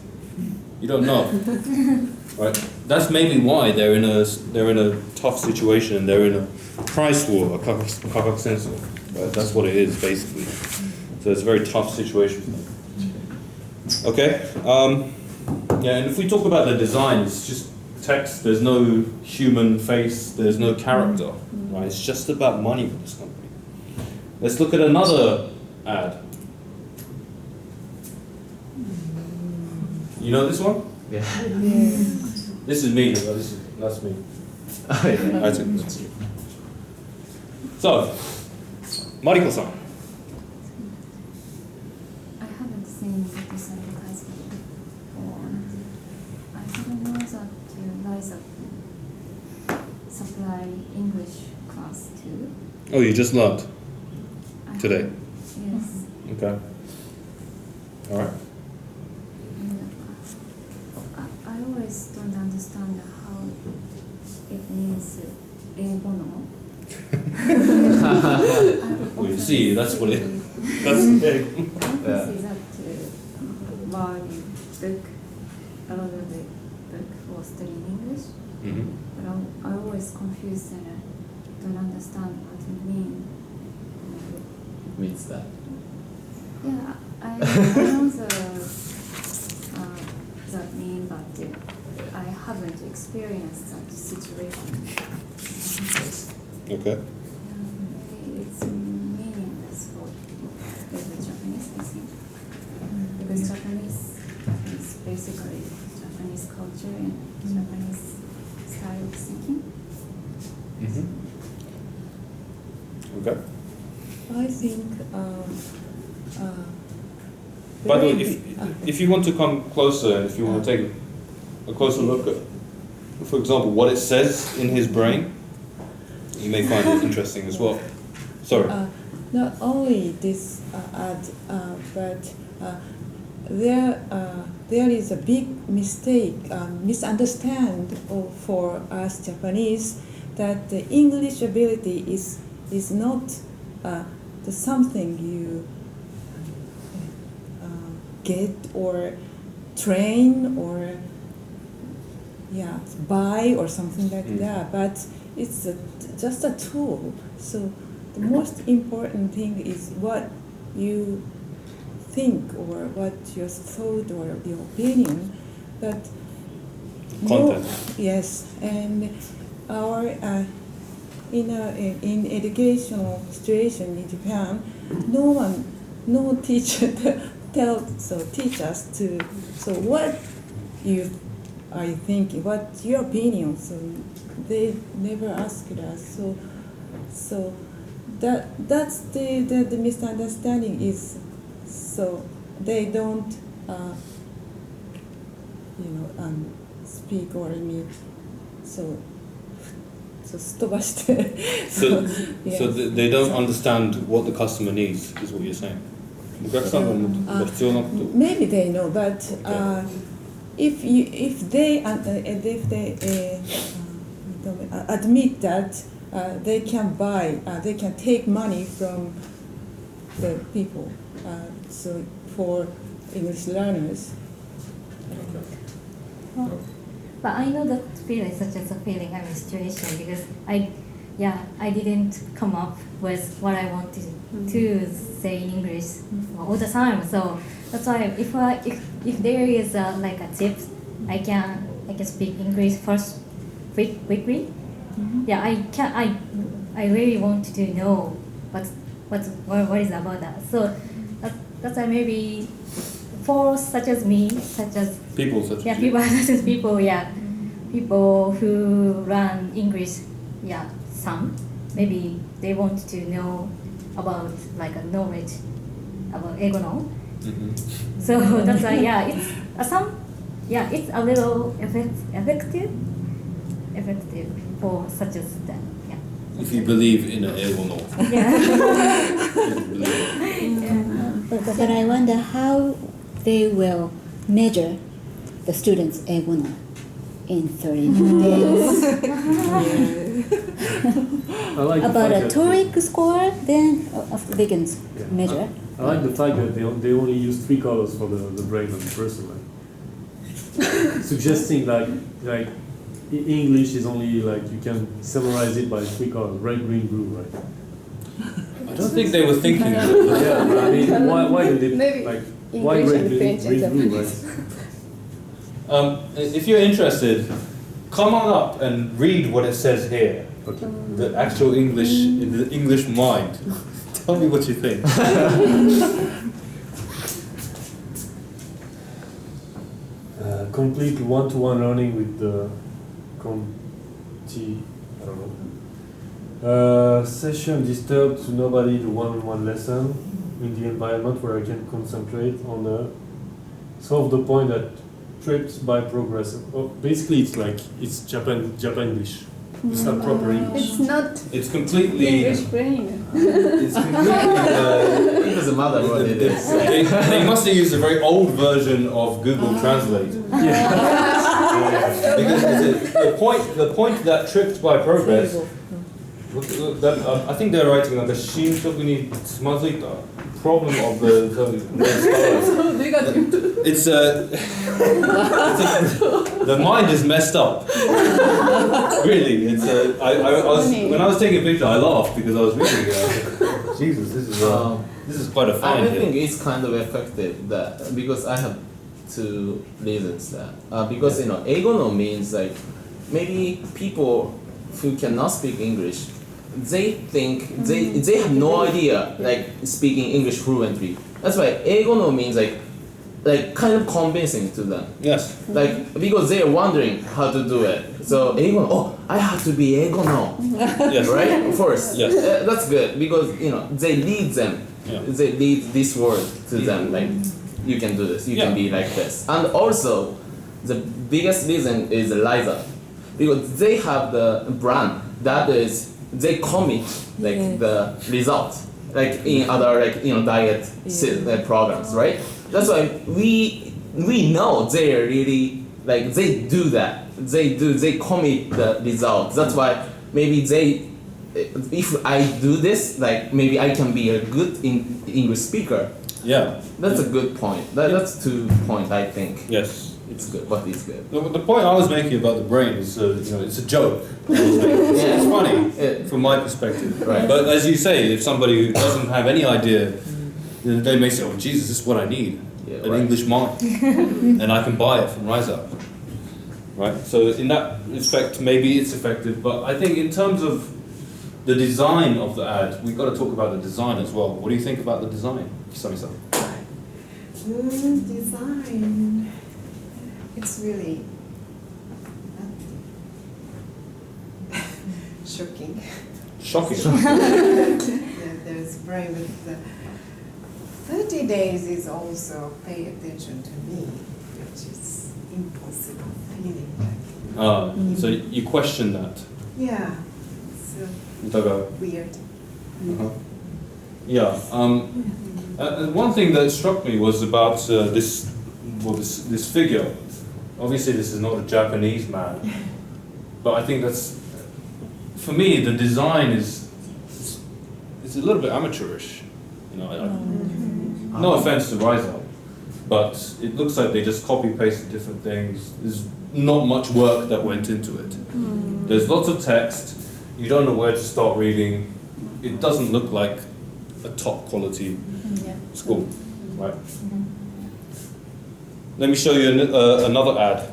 You don't know, right? That's maybe why they're in a tough situation. They're in a price war, a価格戦争, right? That's what it is basically. So it's a very tough situation for them. Okay. Yeah, and if we talk about the design, it's just text. There's no human face. There's no character, right? It's just about money with this company. Let's look at another ad. You know this one? Yeah. This is me. That's me. I took this. So, Mariko-san. I haven't seen this advertisement before. I didn't know that you guys supply English class too. Oh, you just learned today? Yes. Okay. All right. I always don't understand how it means 英語の. Well, you see, that's what it. That's the thing. I see that while you book a lot of the book for studying English, but I always confused and I don't understand what it means. It means that. Yeah, I know that mean, but I haven't experienced that situation. Okay. It's meaningless for the Japanese, I think. Because Japanese is basically Japanese culture and Japanese style of thinking. Okay. I think. By the way, if you want to come closer, and if you want to take a closer look at, for example, what it says in his brain, you may find it interesting as well. Sorry. Not only this ad, but there is a big mistake, misunderstand for us Japanese that the English ability is not the something you get or train or buy or something like that, but it's just a tool. So the most important thing is what you think or what your thought or your opinion. But content. Yes, and our in educational situation in Japan, no teacher teach us to. So what you are you thinking? What's your opinion? So they never asked us. So that's the misunderstanding is. So they don't speak or meet. So すっ飛ばして So yes. they don't understand what the customer needs, is what you're saying. お客さんがもっと必要なこと。 Maybe they know, but if they admit that they can buy, they can take money from the people. So for English learners. But I know that feeling, such as a feeling, I mean situation, because I didn't come up with what I wanted to say in English all the time. So that's why if there is like a tip, I can speak English first quickly. Yeah, I really want to know what is about that. So that's why maybe for such as me, people such people who learn English, some maybe they want to know about like a knowledge about Egono. So that's why it's a little effective for such as that. If you believe in an Egono. But I wonder how they will measure the students' Egono in 30 days. About a TOEIC score, then they can measure. I like the fact that they only use 3 colors for the brain of the person, suggesting like English is only like you can summarize it by 3 colors: red, green, blue, right? I don't think they were thinking. Yeah, but I mean, why did they like why red, green, blue, right? If you're interested, come on up and read what it says here. Okay. The actual English, in the English mind. Tell me what you think. Complete one-to-one learning with the session disturbed to nobody, the one-on-one lesson in the environment where I can concentrate on solve the point that tripped by progress. Basically, it's Japanese. It's not proper English. It's not It's completely. English brain. It's completely. It doesn't matter what it is. They must have used a very old version of Google Translate. Because the point that tripped by progress. I think they're writing like a shintoku tsumazuita problem of the it's the mind is messed up. Really, it's when I was taking a picture, I laughed because I was reading Jesus, this is quite a find. I think it's kind of effective because I have 2 reasons that because Eigono means like maybe people who cannot speak English, they think they have no idea like speaking English fluently. That's why Eigono means like kind of convincing to them. Yes. Like because they are wondering how to do it. So Eigono, I have to be Eigono. Yes. Right? First. Yes. That's good because they lead them. Yeah. They lead this word to them like you can do this, you can be like this. And also the biggest reason is Liza. Because they have the brand that is they commit like the result like in other diet programs, right? That's why we know they are really like they do that. They commit the result. That's why maybe if I do this, like maybe I can be a good English speaker. Yeah. That's a good point. That's 2 points I think. Yes. It's good, but it's good. The point I was making about the brain is, it's a joke. It's funny from my perspective. Right. But as you say, if somebody who doesn't have any idea, they may say, "Oh, Jesus, this is what I need: an English mind, and I can buy it from Rise Up." Right. So in that respect, maybe it's effective. But I think in terms of the design of the ad, we've got to talk about the design as well. What do you think about the design, Kisami-san? Design. It's really shocking. Shocking. There's brain with 30 days is also pay attention to me, which is impossible feeling like. So you question that. Yeah, so だから weird. Yeah. One thing that struck me was about this figure. Obviously, this is not a Japanese man, but I think that's, for me, the design is a little bit amateurish. You know, no offense to Rise Up, but it looks like they just copy pasted different things. There's not much work that went into it. There's lots of text. You don't know where to start reading. It doesn't look like a top quality school, right? Let me show you another ad.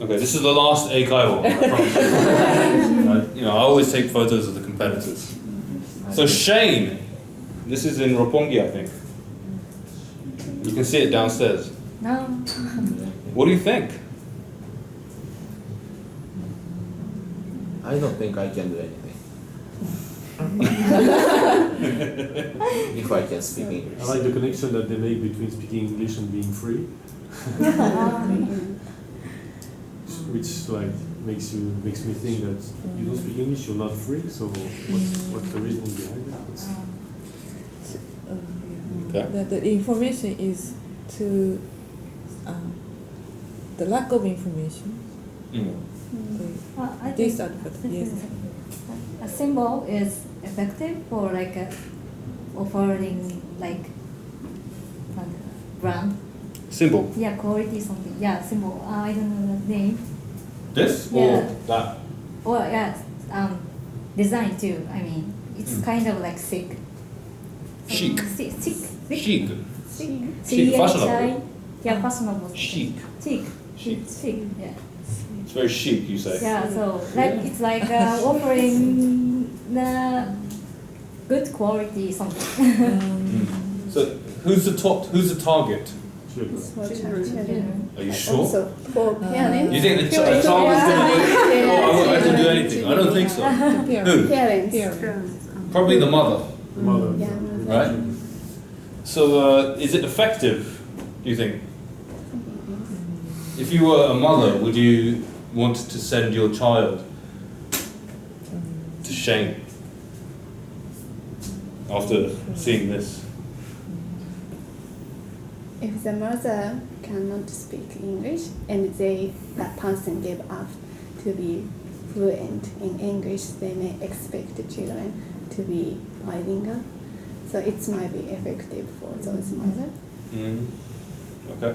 Okay, this is the last Eikaiwa. I always take photos of the competitors. So Shane, this is in Roppongi, I think. You can see it downstairs. No. What do you think? I don't think I can do anything. If I can speak English. I like the connection that they make between speaking English and being free. Which like makes me think that you don't speak English, you're not free. So what's the reason behind that? The information is to the lack of information. This yes. A symbol is effective for like offering like brand. Symbol. Yeah, quality something. Yeah, symbol. I don't know the name. This Yeah. or that? Or yeah, design too. I mean, it's kind of like sick. Chic. Sick. Chic. Chic. Fashionable. Yeah, fashionable. Chic. Chic. Chic. Chic. Yeah. It's very chic, you say. Yeah. So like it's like offering the good quality something. So who's the target? Children. Are you sure? Also for parents. You think the child is going to I won't have to do anything? I don't think so. Who? Parents. Probably the mother, Yeah. right? So is it effective, do you think? If you were a mother, would you want to send your child to shame after seeing this? If the mother cannot speak English and that person gave up to be fluent in English, they may expect the children to be bilingual. So it might be effective for those mothers. Okay.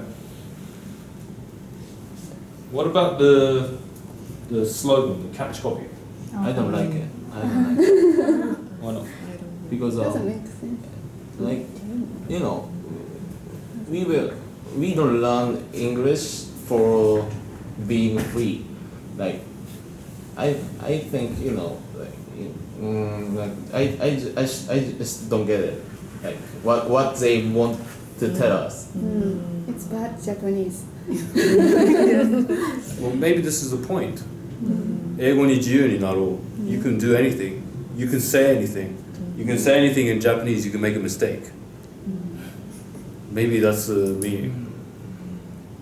What about the slogan, the catch copy? I don't like it. I don't like it. Why not? Because Doesn't make sense. like, you know, we don't learn English for being free. Like, I think, you know, like I just don't get it. Like what they want to tell us. It's bad Japanese. Well, maybe this is the point. 英語に自由になろう. You can do anything. You can say anything. You can say anything in Japanese. You can make a mistake. Maybe that's the meaning.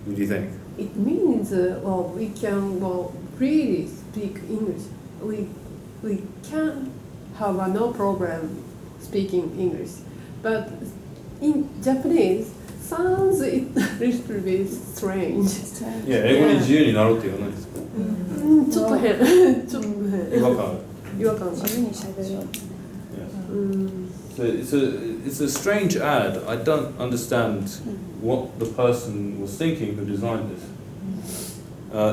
What do you think? It means we can freely speak English. We can have no problem speaking English, but in Japanese sounds a little bit strange. Yeah, 英語に自由になろうって言わないですか？ちょっと変。ちょっと変。違和感。違和感が。自由に喋ろう。So it's a strange ad. I don't understand what the person was thinking who designed this.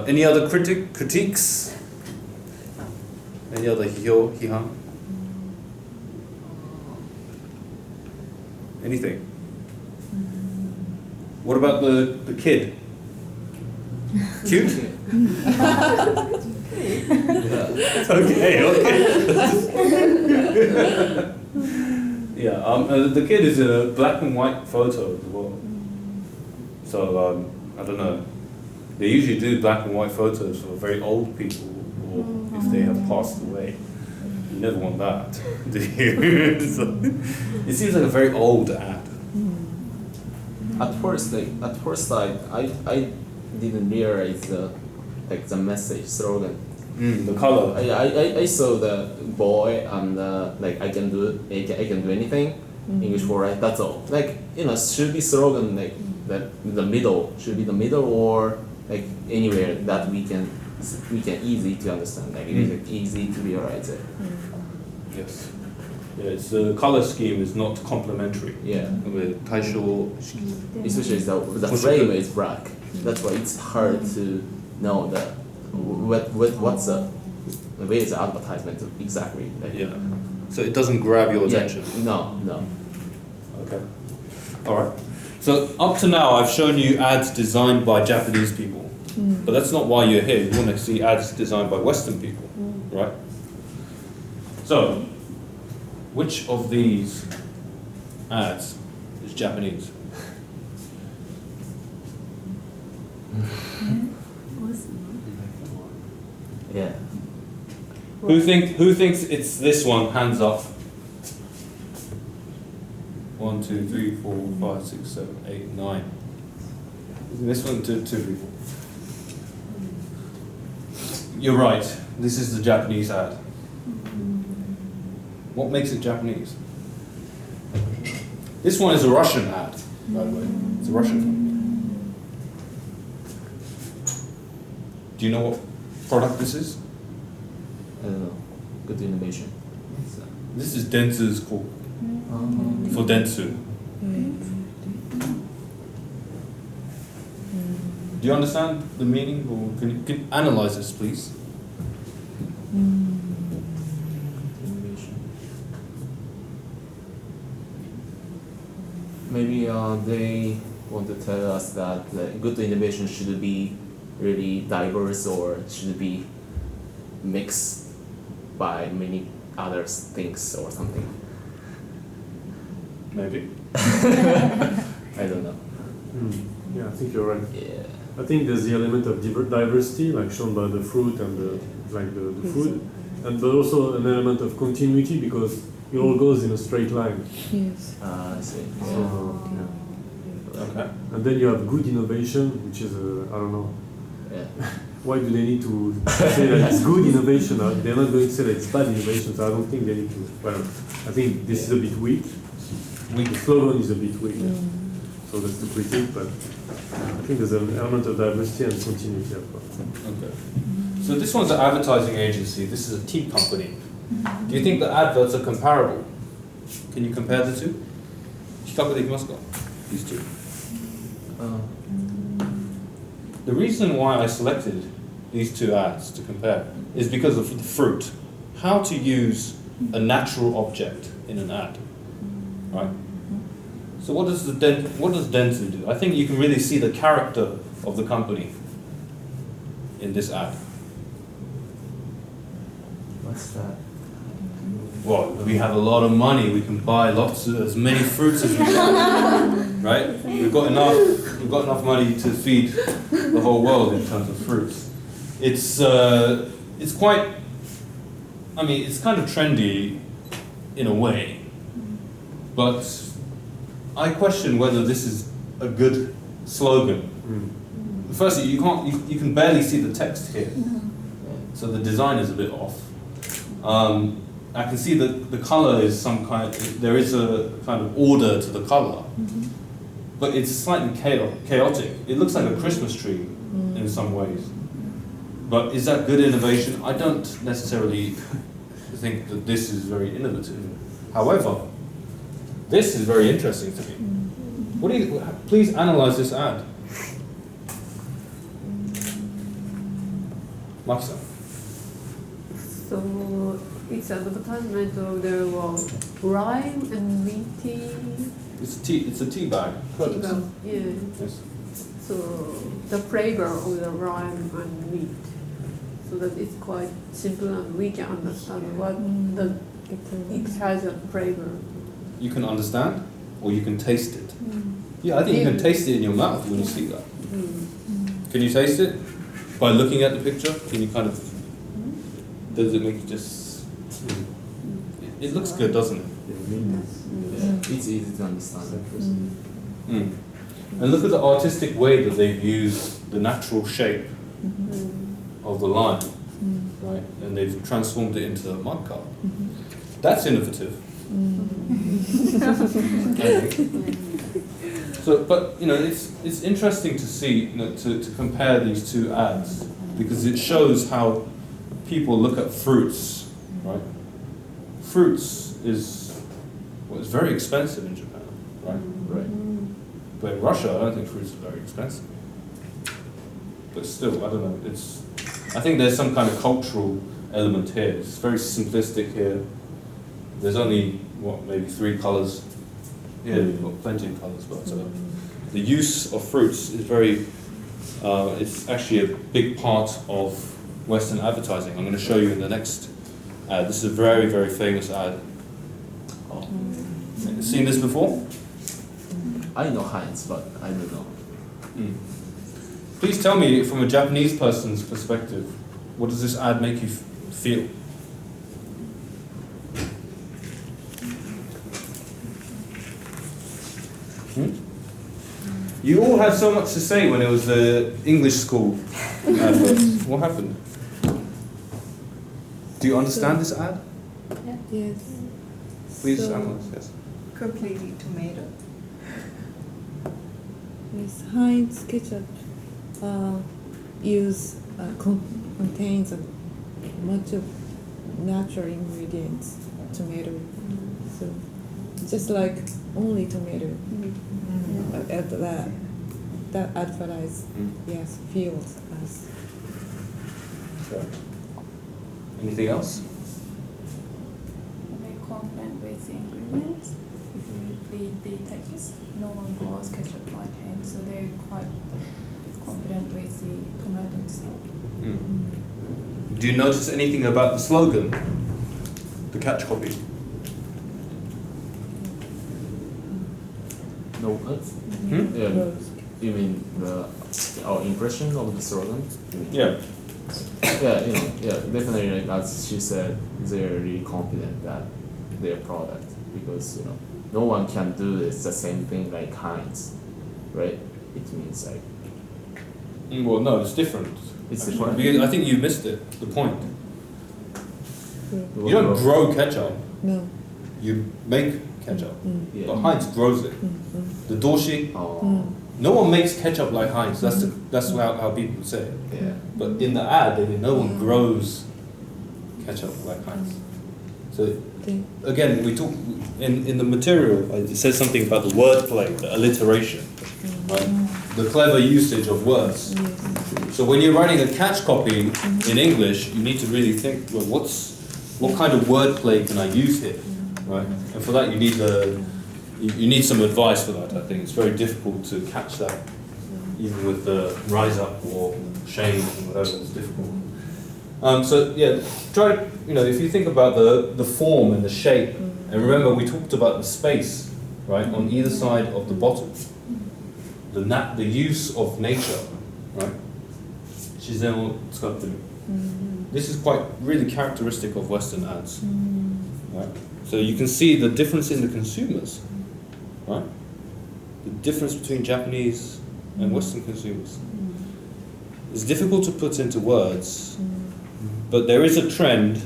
Any other critiques? Any other hihan? Anything? What about the kid? Cute? Okay. Yeah, the kid is in a black and white photo as well. So, I don't know. They usually do black and white photos for very old people or if they have passed away. You never want that, do you? So, it seems like a very old ad. At first, I didn't realize the message slogan. The color. I saw the boy and like I can do anything. English for right. That's all. Like should be slogan like that. The middle should be the middle or like anywhere that we can easy to understand. Like easy to realize it. Yes. Yeah, it's the color scheme is not complementary. Yeah. With Taisho. Especially the frame is black. That's why it's hard to know what's where is the advertisement exactly. Like, Yeah. So it doesn't grab your attention. No. Okay. All right. So up to now, I've shown you ads designed by Japanese people, but that's not why you're here. You want to see ads designed by Western people, right? So, which of these ads is Japanese? Yeah. Who thinks it's this one? Hands up. 1, 2, 3, 4, 5, 6, 7, 8, 9. This one, 2, 3, 4. You're right. This is the Japanese ad. What makes it Japanese? This one is a Russian ad, by the way. It's a Russian company. Do you know what product this is? I don't know. Good innovation. This is Dentsu's call for Dentsu. Do you understand the meaning, or can you analyze this, please? Innovation. Maybe they want to tell us that good innovation should be really diverse or should be mixed by many other things or something. Maybe. I don't know. Yeah, I think you're right. Yeah. I think there's the element of diversity, like shown by the fruit and the food, and but also an element of continuity because it all goes in a straight line. Yes. I see. So, yeah. Okay. And then you have good innovation, which is I don't know. Yeah. Why do they need to say that it's good innovation? They're not going to say that it's bad innovation, so I don't think they need to. Well, I think this is a bit weak. The slogan is a bit weak. So that's the critique, but I think there's an element of diversity and continuity. Okay. So this one's an advertising agency. This is a tea company. Do you think the adverts are comparable? Can you compare the two? 比較できますか? These two. The reason why I selected these two ads to compare is because of the fruit. How to use a natural object in an ad, right? So what does Dentsu do? I think you can really see the character of the company in this ad. What's that? Well, we have a lot of money. We can buy as many fruits as we want, right? We've got enough money to feed the whole world in terms of fruits. It's quite. I mean, it's kind of trendy, in a way, but I question whether this is a good slogan. Firstly, you can barely see the text here, so the design is a bit off. I can see that the color is there is a kind of order to the color, but it's slightly chaotic. It looks like a Christmas tree in some ways. But is that good innovation? I don't necessarily think that this is very innovative. However, this is very interesting to me. Please analyze this ad. Maki-san. So it's advertisement of the lime and mint tea. It's a tea bag. Yeah. Yes. So the flavor of the lime and mint. So that it's quite simple and we can understand what it has a flavor. You can understand, or you can taste it. Yeah, I think you can taste it in your mouth when you see that. Can you taste it? By looking at the picture, can you kind of, does it make you just, it looks good, doesn't it? Yeah. It's easy to understand. And look at the artistic way that they've used the natural shape of the line, right? And they've transformed it into a mud card. That's innovative. So, but you know, it's interesting to see, you know, to compare these two ads, because it shows how people look at fruits, right? Fruits is very expensive in Japan, right? Right. But in Russia, I don't think fruits are very expensive. But still, I don't know. I think there's some kind of cultural element here. It's very simplistic here. There's only maybe 3 colors. Here we've got plenty of colors, but the use of fruits is very. It's actually a big part of Western advertising. I'm going to show you in the next ad. This is a very, very famous ad. Seen this before? I know Heinz, but I don't know. Please tell me, from a Japanese person's perspective, what does this ad make you feel? You all had so much to say when it was the English school adverts. What happened? Do you understand this ad? Yes. Please So- analyze. Yes. Completely tomato. This Heinz ketchup contains much of natural ingredients, tomato. So just like only tomato. That advertise, yes, feels as. Okay. Anything else? Very confident with the ingredients. If you read the text, no one calls ketchup like him, so they're quite confident with the tomato itself. Do you notice anything about the slogan, the catch copy? No, what? Yeah, you mean our impression of the slogan? Yeah. Yeah, definitely. Like as she said, they're really confident that their product, because no one can do this the same thing like Heinz, right? It means like. Well, no, it's different. It's actually, different. because I think you missed it. The point. You You don't grow ketchup. No. You make ketchup. Yeah. But Heinz grows it. The doshi. Oh. No one makes ketchup like Heinz. That's how people say it. Yeah. But in the ad, no one grows ketchup like Heinz. So again, we talk in the material. It says something about the wordplay, the alliteration, right? The clever usage of words. So when you're writing a catch copy in English, you need to really think, well, what kind of wordplay can I use here, right? And for that, you need some advice for that. I think it's very difficult to catch that, even with the rise up or shame or whatever. It's difficult. So yeah, try. If you think about the form and the shape, and remember we talked about the space, right, on either side of the bottle. The use of nature, right? This is quite really characteristic of Western ads, right? So you can see the difference in the consumers, right? The difference between Japanese and Western consumers. It's difficult to put into words, but there is a trend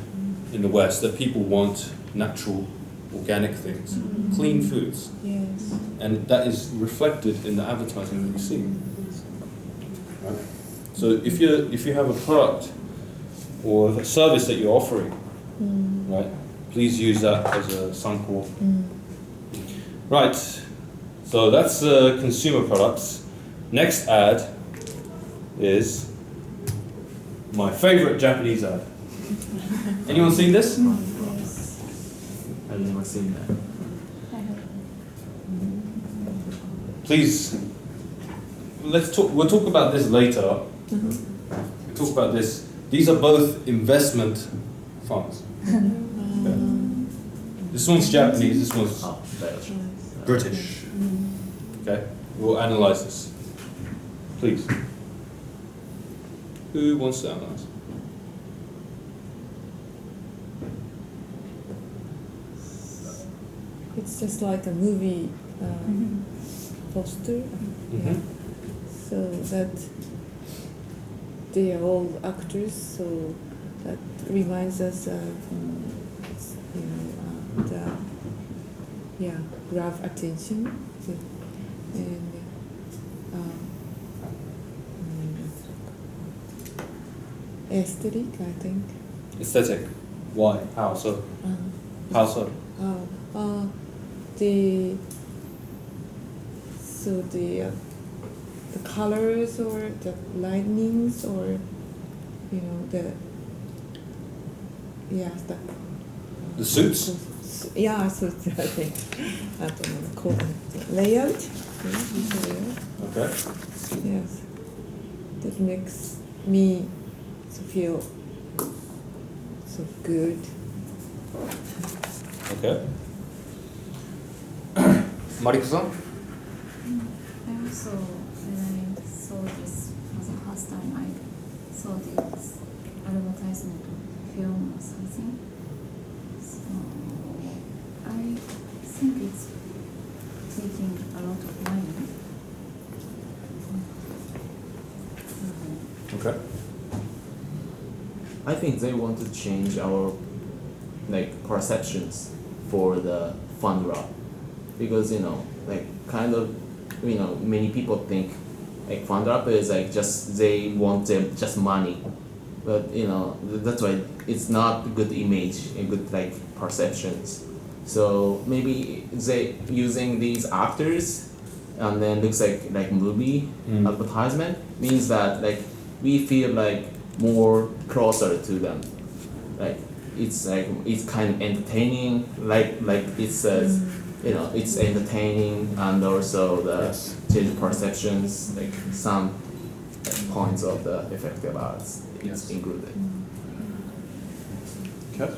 in the West that people want natural, organic things, clean foods. Yes. And that is reflected in the advertising that you see. Right? So if you have a product or a service that you're offering, right, please use that as a sanko. Right, so that's consumer products. Next ad is my favorite Japanese ad. Anyone seen this? Yes. I've never seen that. Please, we'll talk about this later. We'll talk about this. These are both investment funds. Okay. This one's Japanese, this one's British. Okay, we'll analyze this. Please. Who wants to analyze? It's just like a movie poster. Mhm. So that they are all actors. So that reminds us of grab attention and aesthetic, I think. Aesthetic. Why? How so? How so? The colors or the lightnings or the suits? Yeah, suits, I think. I don't know, layout. Okay. Yes. That makes me feel so good. Okay. Mariko-san? I also, when I saw this for the first time, I saw this advertisement of film or something. So I think it's taking a lot of money. Okay. I think they want to change our perceptions for the fund wrap, because many people think fund wrap is just they want just money, but that's why it's not a good image and good perceptions. So maybe they using these actors and then looks like movie advertisement means that we feel more closer to them, it's kind of entertaining, it says it's entertaining, and also the change perceptions, some points of the effective arts it's included. Okay.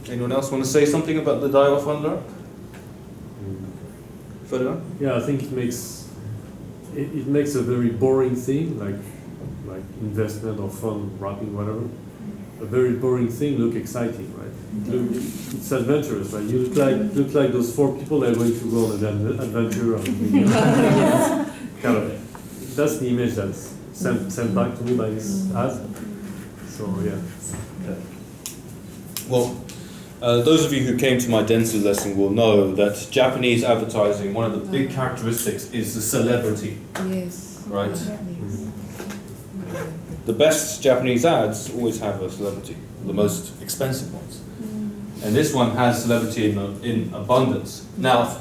Anyone else want to say something about the die-off under? Further? Yeah, I think it makes a very boring thing, like investment or fund wrapping, whatever. A very boring thing look exciting, right? It's adventurous, right? You look like those 4 people that are going to go on an adventure. Kind of, that's the image that's sent back to me by this ad. So yeah. Well, those of you who came to my dentistry lesson will know that Japanese advertising, one of the big characteristics is the celebrity. Yes. Right? Yes. The best Japanese ads always have a celebrity, the most expensive ones. And this one has celebrity in abundance. Now,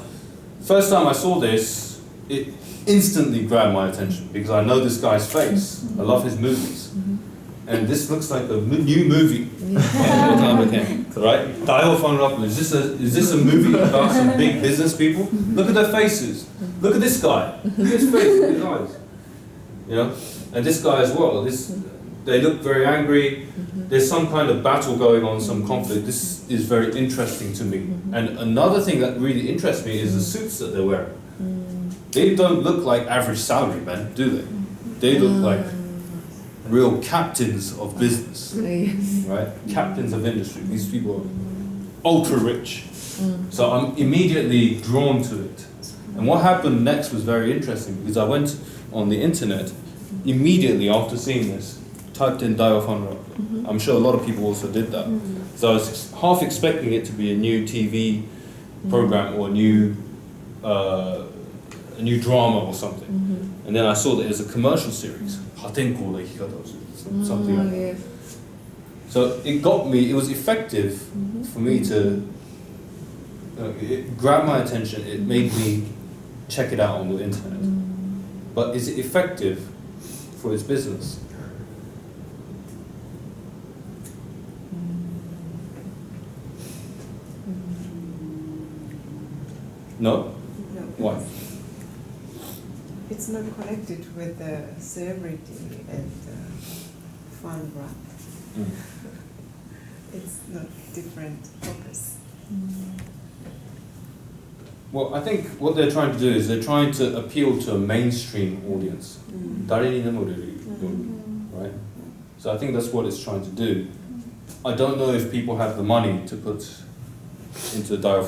first time I saw this, it instantly grabbed my attention because I know this guy's face. I love his movies. And this looks like a new movie. Right? Dial phone up. Is this a movie about some big business people? Look at their faces. Look at this guy. Look at his face. Look at his eyes. And this guy as well. They look very angry. There's some kind of battle going on, some conflict. This is very interesting to me. And another thing that really interests me is the suits that they're wearing. They don't look like average salarymen, do they? They look like real captains of business, right? Captains of industry. These people are ultra rich. So I'm immediately drawn to it. And what happened next was very interesting because I went on the internet immediately after seeing this, typed in Daio Funra. I'm sure a lot of people also did that. So I was half expecting it to be a new TV program or a new drama or something. And then I saw that it was a commercial series. Something like that. So it got me, it was effective for me to, it grabbed my attention, it made me check it out on the internet. But is it effective for its business? No? No. Why? It's not connected with the celebrity and fun wrap. It's not different purpose. Well, I think what they're trying to do is they're trying to appeal to a mainstream audience. Right? So I think that's what it's trying to do. I don't know if people have the money to put into the Daio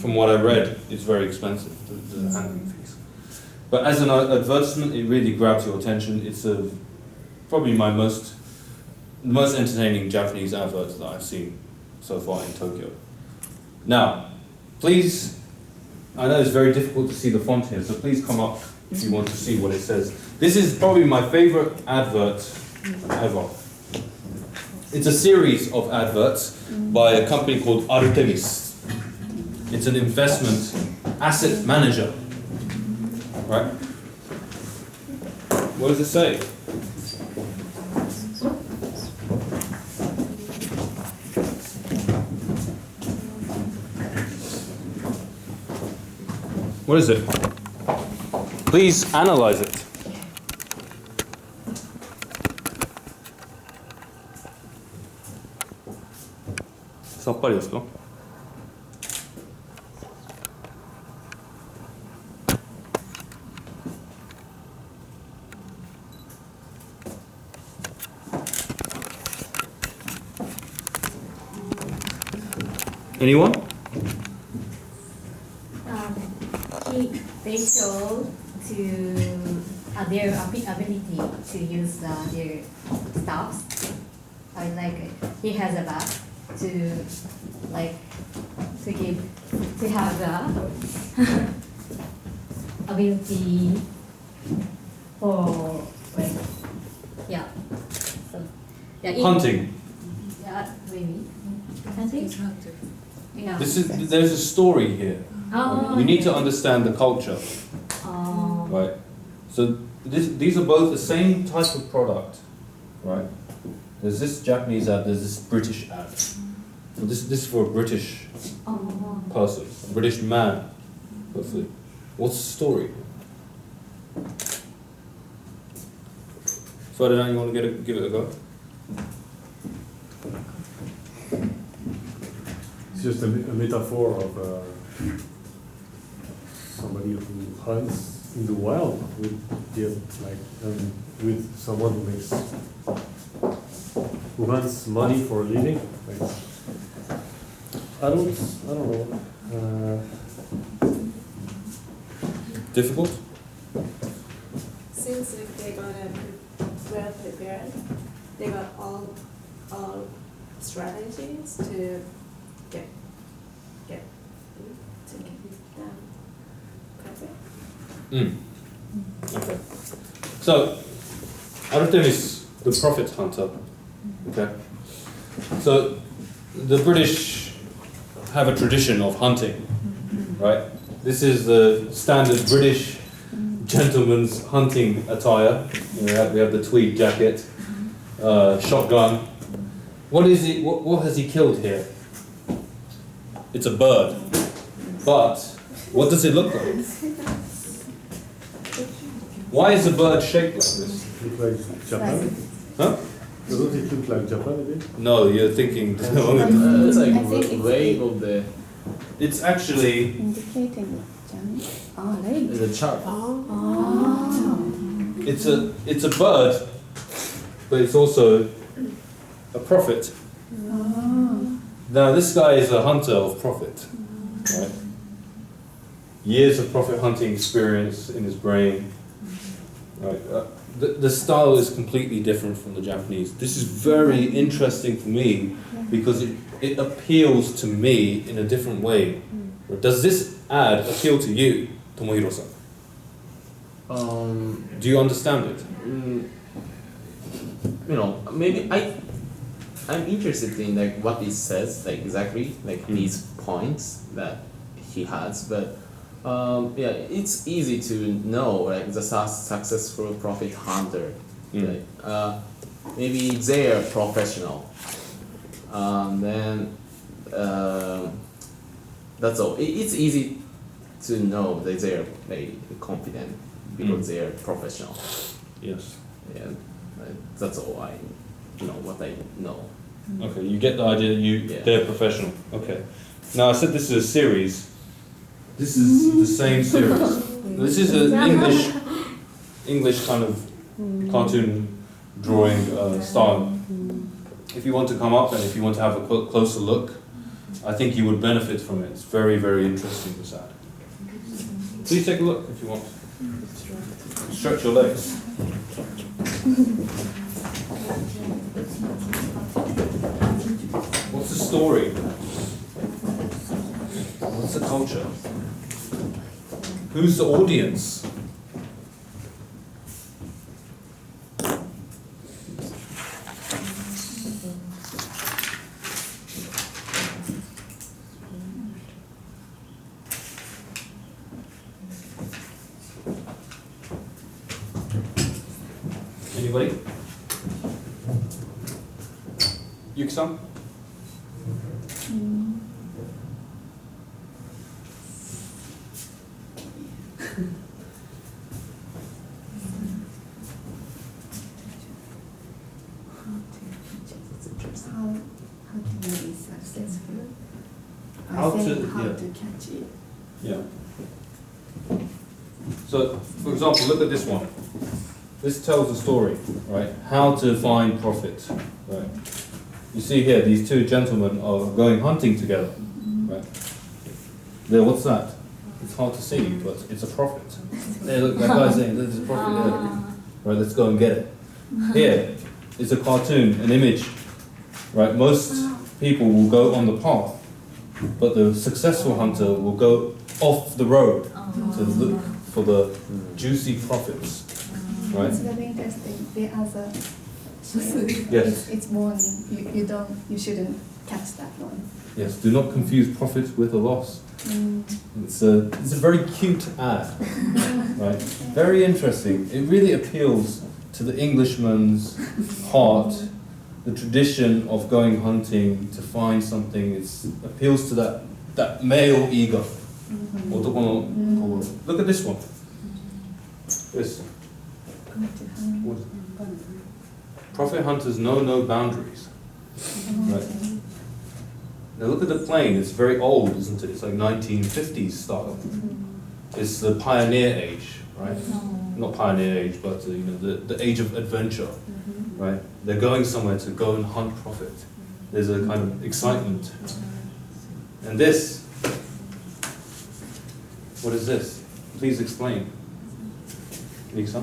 from what I read, it's very expensive, the handling fees. But as an advertisement, it really grabs your attention. It's probably my most entertaining Japanese advert that I've seen so far in Tokyo. Now, please, I know it's very difficult to see the font here, so please come up if you want to see what it says. This is probably my favorite advert ever. It's a series of adverts by a company called Artemis. It's an investment asset manager, right? What does it say? What is it? Please analyze it. Sappari desu ka? Anyone? They show to their ability to use their stuffs. I like it. He has a bag to have the ability for Hunting. Yeah, maybe. Hunting. Yeah. There's a story here. Oh, you need to understand the culture, right? So these are both the same type of product, right? There's this Japanese ad, there's this British ad. So this is for a British person, a British man, hopefully. What's the story? Ferdinand, you want to give it a go? It's just a metaphor of somebody who hunts in the wild with someone who hunts money for a living. I don't know. Difficult? Seems like they got well prepared. They got all strategies to get them profit. Okay. So, Artemis, the profit hunter. Okay. So, the British have a tradition of hunting, right? This is the standard British gentleman's hunting attire. We have the tweed jacket, shotgun. What is it? What has he killed here? It's a bird. But what does it look like? Why is the bird shaped like this? Look like Japan? Huh? Doesn't it look like Japan a bit? No, you're thinking. It's like wave of the. It's actually. Indicating Japan. Oh, right. It's a chart. It's a bird, but it's also a prophet. Now this guy is a hunter of profit, right? Years of profit hunting experience in his brain. Right. The style is completely different from the Japanese. This is very interesting for me because it appeals to me in a different way. Does this ad appeal to you, Tomohiro-san? Do you understand it? Maybe I'm interested in what it says, exactly, these points that he has, but it's easy to know, the successful profit hunter. Maybe they're professional. Then that's all. It's easy to know that they're confident because they're professional. Yes. Yeah, that's all what I know. Okay, you get the idea. They're professional. Okay. Now I said this is a series. This is the same series. This is an English kind of cartoon drawing style. If you want to come up and if you want to have a closer look, I think you would benefit from it. It's very, very interesting, this ad. Please take a look if you want. Stretch your legs. What's the story? What's the culture? Who's the audience? Anybody? Yuki-san? How to be successful? How to catch it. Yeah. So, for example, look at this one. This tells a story, right? How to find profit, right? You see here, these two gentlemen are going hunting together, right? There, what's that? It's hard to see, but it's a profit. There, look, that guy's saying, there's a profit there. Right, let's go and get it. Here, it's a cartoon, an image, right? Most people will go on the path, but the successful hunter will go off the road to look for the juicy profits, right? It's very interesting. The other, Yes. it's warning. You shouldn't catch that one. Yes, do not confuse profit with a loss. It's a very cute ad, right? Very interesting. It really appeals to the Englishman's heart, the tradition of going hunting to find something. It appeals to that male ego. Look at this one. This. Profit hunters know no boundaries. Right. Now look at the plane. It's very old, isn't it? It's like 1950s style. It's the pioneer age, right? Not pioneer age, but the age of adventure, right? They're going somewhere to go and hunt profit. There's a kind of excitement. And this, what is this? Please explain. Lisa?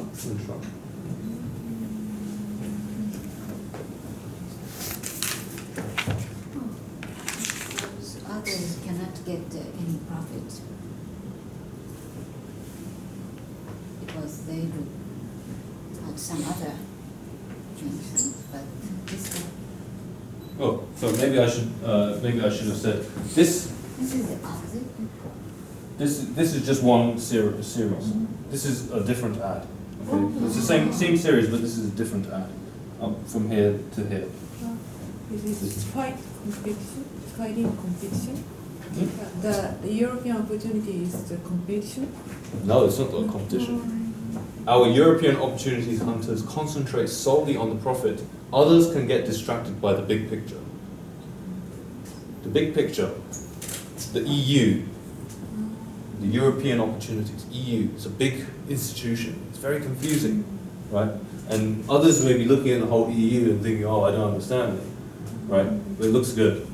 Others cannot get any profit because they look at some other things, but this one. Oh, so maybe I should have said this. This is the opposite. This is just one series. This is a different ad. Okay? It's the same series, but this is a different ad. From here to here. This is fighting competition. The European opportunity is the competition. No, it's not a competition. Our European opportunities hunters concentrate solely on the profit. Others can get distracted by the big picture. The big picture, the EU, the European opportunities, EU, it's a big institution. It's very confusing, right? And others may be looking at the whole EU and thinking, oh, I don't understand it, right? But it looks good.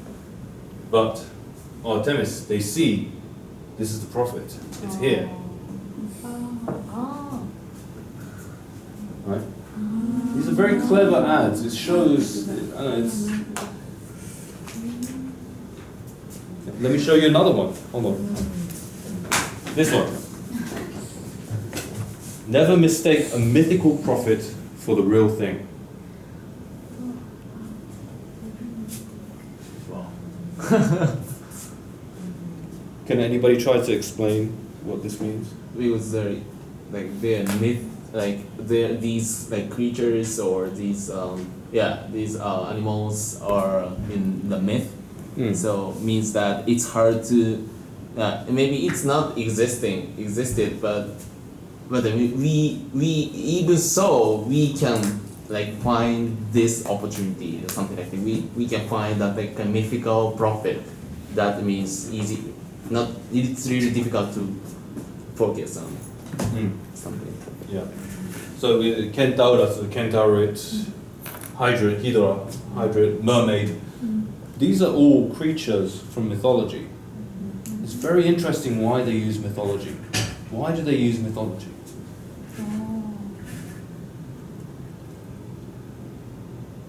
But Artemis, they see this is the profit. It's here. Right? These are very clever ads. It shows, let me show you another one. Hold on. This one. Never mistake a mythical profit for the real thing. Wow. Can anybody try to explain what this means? Because they're myth, these creatures or these animals are in the myth. So means that it's hard to maybe it's not existed, but we even so we can find this opportunity or something like that. We can find that a mythical profit that means easy. Not it's really difficult to focus on something. Yeah. So Kentaurus, Kentaurit, Hydra, Hydra, mermaid. These are all creatures from mythology. It's very interesting why they use mythology. Why do they use mythology?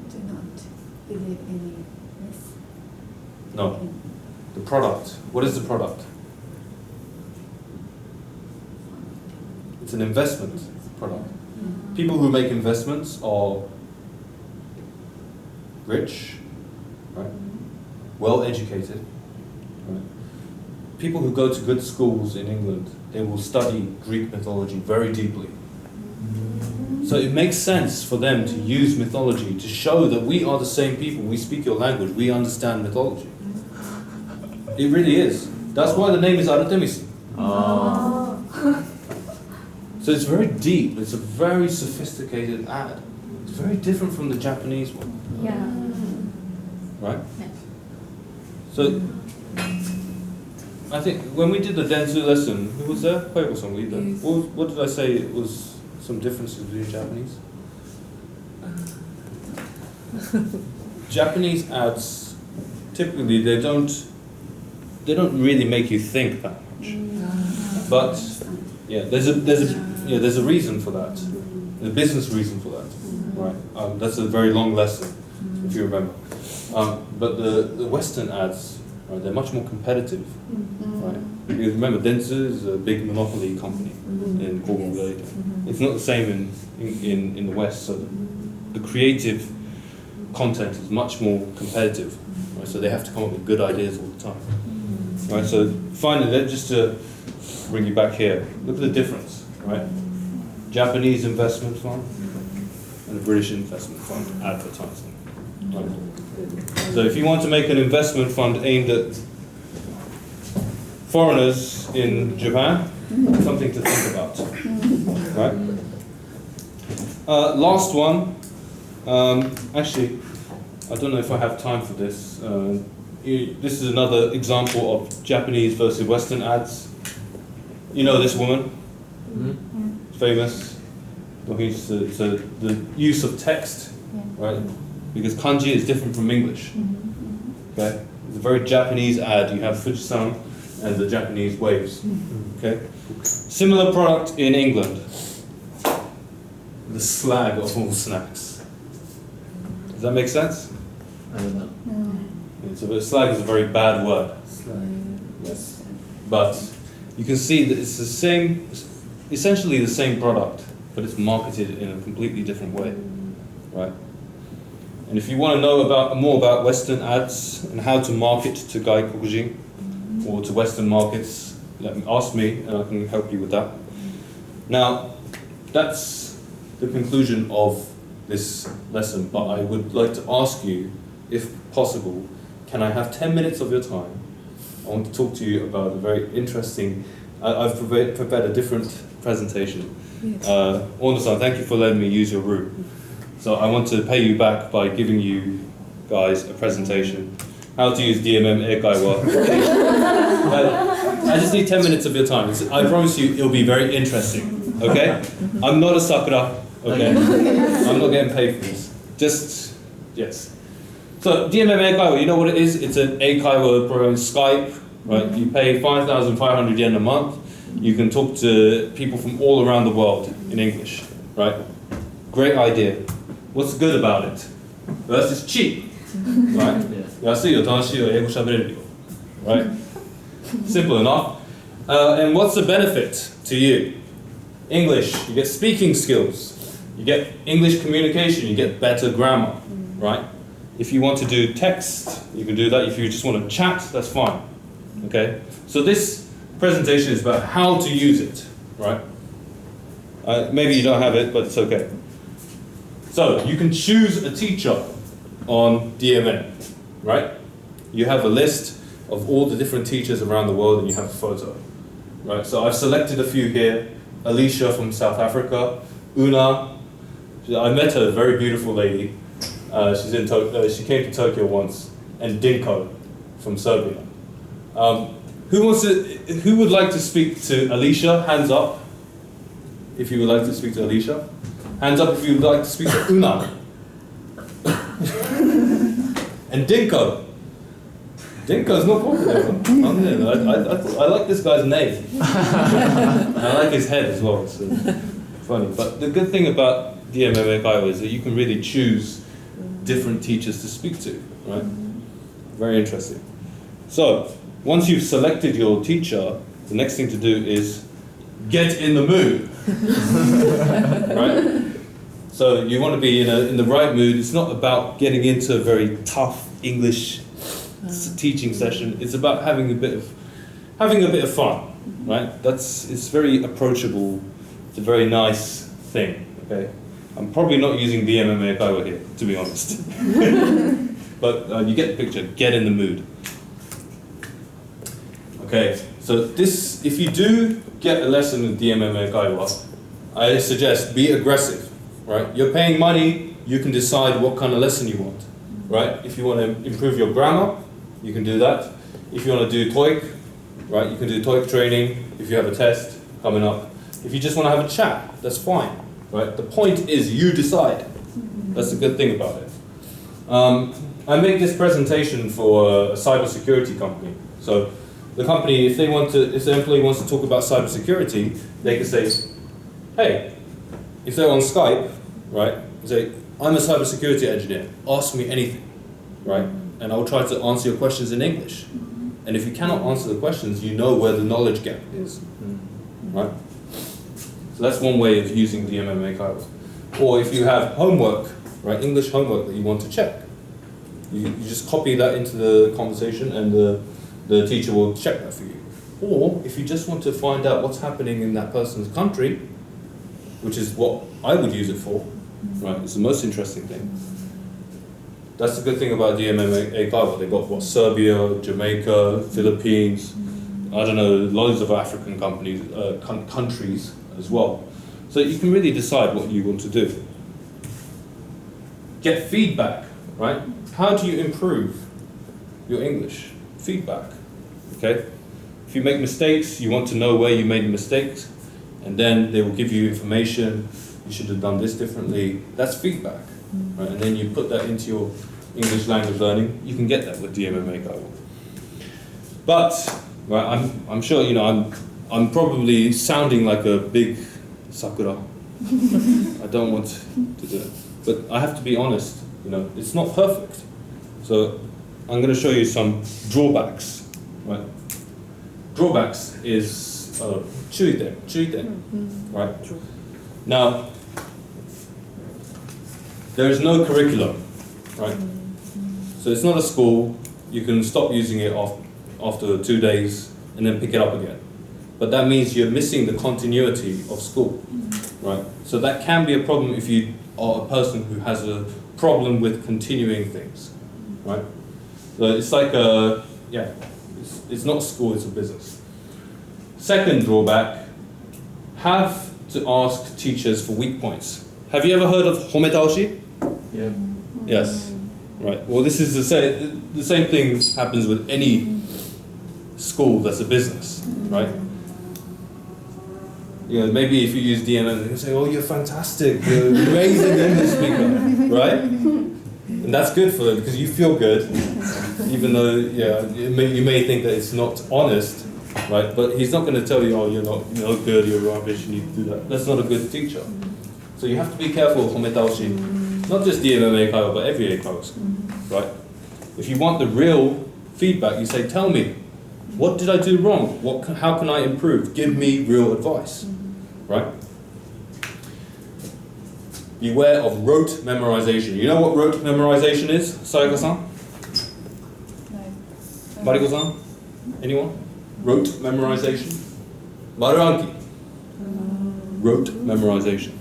Do not believe any myth. No. The product. What is the product? It's an investment product. People who make investments are rich, right? Well educated. Right? People who go to good schools in England, they will study Greek mythology very deeply. So it makes sense for them to use mythology to show that we are the same people, we speak your language, we understand mythology. It really is. That's why the name is Artemis. So it's very deep, it's a very sophisticated ad. It's very different from the Japanese one. Yeah. Right? So I think when we did the Densu lesson, who was there? Koyoko-san, were you there? Yes. What did I say it was some differences between Japanese? Japanese ads, typically they don't really make you think that much. But yeah, there's a reason for that. A business reason for that. Right? That's a very long lesson, if you remember. But the Western ads, right, they're much more competitive. Right? Because remember, Dentsu is a big monopoly company in corporate data. It's not the same in the West. So the creative content is much more competitive. Right? So they have to come up with good ideas all the time. Right? So finally, just to bring you back here, look at the difference. Right? Japanese investment fund and a British investment fund advertising. Right? So if you want to make an investment fund aimed at foreigners in Japan, something to think about. Right? Last one. Actually, I don't know if I have time for this. This is another example of Japanese versus Western ads. You know this woman? Famous. So the use of text, right? Because kanji is different from English. Okay? It's a very Japanese ad. You have Fujisan and the Japanese waves. Okay? Similar product in England. The slag of all snacks. Does that make sense? I don't know. So slag is a very bad word. Yes. But you can see that it's the same, essentially the same product, but it's marketed in a completely different way, right? And if you want to know more about Western ads and how to market to Gaikokujin or to Western markets, ask me and I can help you with that. Now, that's the conclusion of this lesson, but I would like to ask you, if possible, can I have 10 minutes of your time? I want to talk to you about a very interesting, I've prepared a different presentation. Ono-san, thank you for letting me use your room. So I want to pay you back by giving you guys a presentation. How to use DMM Eikaiwa. I just need 10 minutes of your time. I promise you it'll be very interesting, okay? I'm not a Sakura, okay? I'm not getting paid for this. Just, yes. So DMM Eikaiwa, you know what it is? It's an Eikaiwa program, Skype, right? You pay 5,500 yen a month. You can talk to people from all around the world in English, right? Great idea. What's good about it? First, it's cheap, right? Right? Simple enough. And what's the benefit to you? English, you get speaking skills. You get English communication, you get better grammar, right? If you want to do text, you can do that. If you just want to chat, that's fine, okay? So this presentation is about how to use it, right? Maybe you don't have it, but it's okay. So you can choose a teacher on DMM, right? You have a list of all the different teachers around the world and you have a photo, right? So I've selected a few here. Alicia from South Africa, Una, I met her, a very beautiful lady. She came to Tokyo once, and Dinko from Serbia. Who would like to speak to Alicia? Hands up if you would like to speak to Alicia. Hands up if you would like to speak to Una. And Dinko. Dinko's no problem. I like this guy's name. I like his head as well. It's funny. But the good thing about DMM Kaiwa is that you can really choose different teachers to speak to, right? Very interesting. So, once you've selected your teacher, the next thing to do is get in the mood, right? So you want to be in the right mood. It's not about getting into a very tough English teaching session. It's about having a bit of fun, right? It's very approachable. It's a very nice thing. Okay, I'm probably not using DMM Kaiwa here, to be honest. But you get the picture. Get in the mood. Okay, so if you do get a lesson in DMM Kaiwa, I suggest be aggressive. Right, you're paying money. You can decide what kind of lesson you want. Right, if you want to improve your grammar, you can do that. If you want to do TOEIC, right, you can do TOEIC training. If you have a test coming up, if you just want to have a chat, that's fine. Right, the point is you decide. That's the good thing about it. I make this presentation for a cybersecurity company. So the company, if the employee wants to talk about cybersecurity, they can say, hey. If they're on Skype, right, say, I'm a cybersecurity engineer, ask me anything, right? And I'll try to answer your questions in English. And if you cannot answer the questions, you know where the knowledge gap is, right? So that's one way of using DMM Kaiwa. Or if you have homework, right, English homework that you want to check, you just copy that into the conversation and the teacher will check that for you. Or if you just want to find out what's happening in that person's country, which is what I would use it for, right? It's the most interesting thing. That's the good thing about DMM Kaiwa. They've got Serbia, Jamaica, Philippines, I don't know, loads of African countries as well. So you can really decide what you want to do. Get feedback, right? How do you improve your English? Feedback, okay? If you make mistakes, you want to know where you made the mistakes. And then they will give you information, you should have done this differently. That's feedback, right? And then you put that into your English language learning. You can get that with DMM Kaiwa. But, right, I'm sure, I'm probably sounding like a big sakura. I don't want to do it. But I have to be honest, it's not perfect. So I'm going to show you some drawbacks, right? Drawbacks is 注意点, right? Now, there is no curriculum, right? So it's not a school. You can stop using it after 2 days and then pick it up again. But that means you're missing the continuity of school, right? So that can be a problem if you are a person who has a problem with continuing things, right? So it's like it's not a school, it's a business. Second drawback, have to ask teachers for weak points. Have you ever heard of hometaoshi? Yeah. Yes. Right. Well, this is the same thing happens with any school that's a business, right? Maybe if you use DMM, they say, "Oh, you're fantastic, you're an amazing English speaker," right? And that's good for them because you feel good, even though you may think that it's not honest. Right, but he's not going to tell you, oh, you're not good, you're rubbish, you need to do that. That's not a good teacher. So you have to be careful of hometaoshi, not just DMM Kaiwa, but every Kaiwa school, right? If you want the real feedback, you say, tell me, what did I do wrong? How can I improve? Give me real advice, right? Beware of rote memorization. You know what rote memorization is, Sayaka-san? Mariko-san? Anyone? Rote memorization? Maruanki. Rote memorization.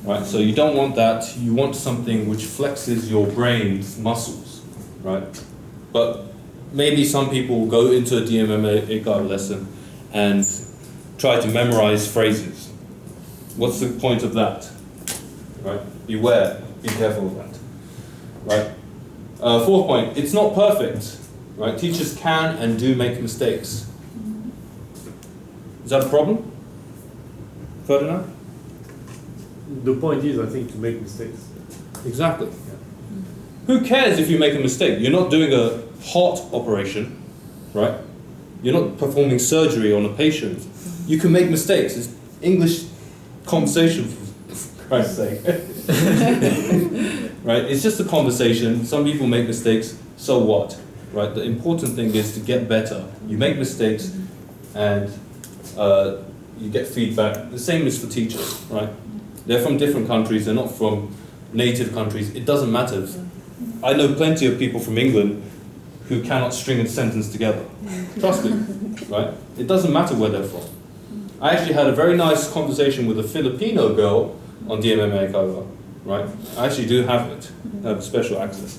Right, so you don't want that. You want something which flexes your brain's muscles, right? But maybe some people will go into a DMM Kaiwa lesson and try to memorize phrases. What's the point of that? Right? Beware. Be careful of that. Right? Fourth point, it's not perfect. Right? Teachers can and do make mistakes. Is that a problem? Ferdinand? The point is, I think, to make mistakes. Exactly. Who cares if you make a mistake? You're not doing a heart operation, right? You're not performing surgery on a patient. You can make mistakes. It's English conversation, for Christ's sake. Right? It's just a conversation. Some people make mistakes, so what? Right? The important thing is to get better. You make mistakes and you get feedback. The same is for teachers, right? They're from different countries, they're not from native countries. It doesn't matter. I know plenty of people from England who cannot string a sentence together. Trust me, right? It doesn't matter where they're from. I actually had a very nice conversation with a Filipino girl on DMM Eikaiwa, right? I actually do have it, I have special access.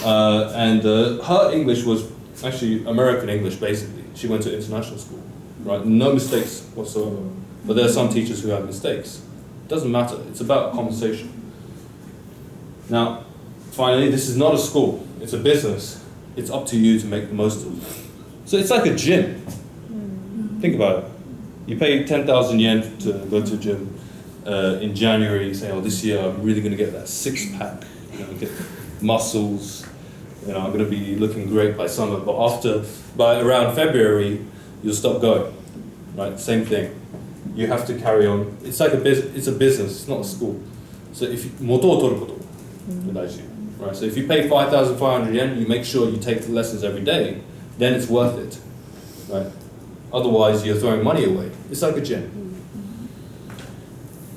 And her English was actually American English, basically. She went to international school, right? No mistakes whatsoever. But there are some teachers who have mistakes. It doesn't matter, it's about a conversation. Now, finally, this is not a school, it's a business. It's up to you to make the most of it. So it's like a gym. Think about it. You pay 10,000 yen to go to a gym in January, you say, oh, this year I'm really going to get that six-pack, get muscles, I'm going to be looking great by summer, but by around February, you'll stop going, right? Same thing. You have to carry on. It's like it's a business, it's not a school. So if you, right? So if you pay 5,500 yen, you make sure you take the lessons every day, then it's worth it, right? Otherwise, you're throwing money away. It's like a gym.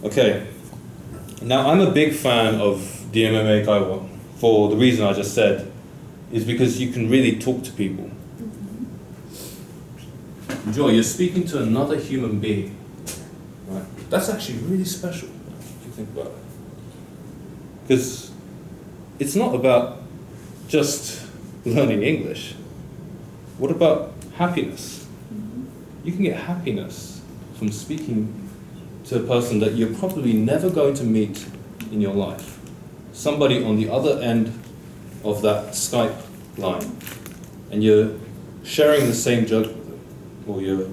Okay. Now, I'm a big fan of DMM Eikaiwa for the reason I just said, is because you can really talk to people. Joy, you're speaking to another human being, right? That's actually really special, if you think about it. Because it's not about just learning English. What about happiness? You can get happiness from speaking to a person that you're probably never going to meet in your life. Somebody on the other end of that Skype line, and you're sharing the same joke with them, or you're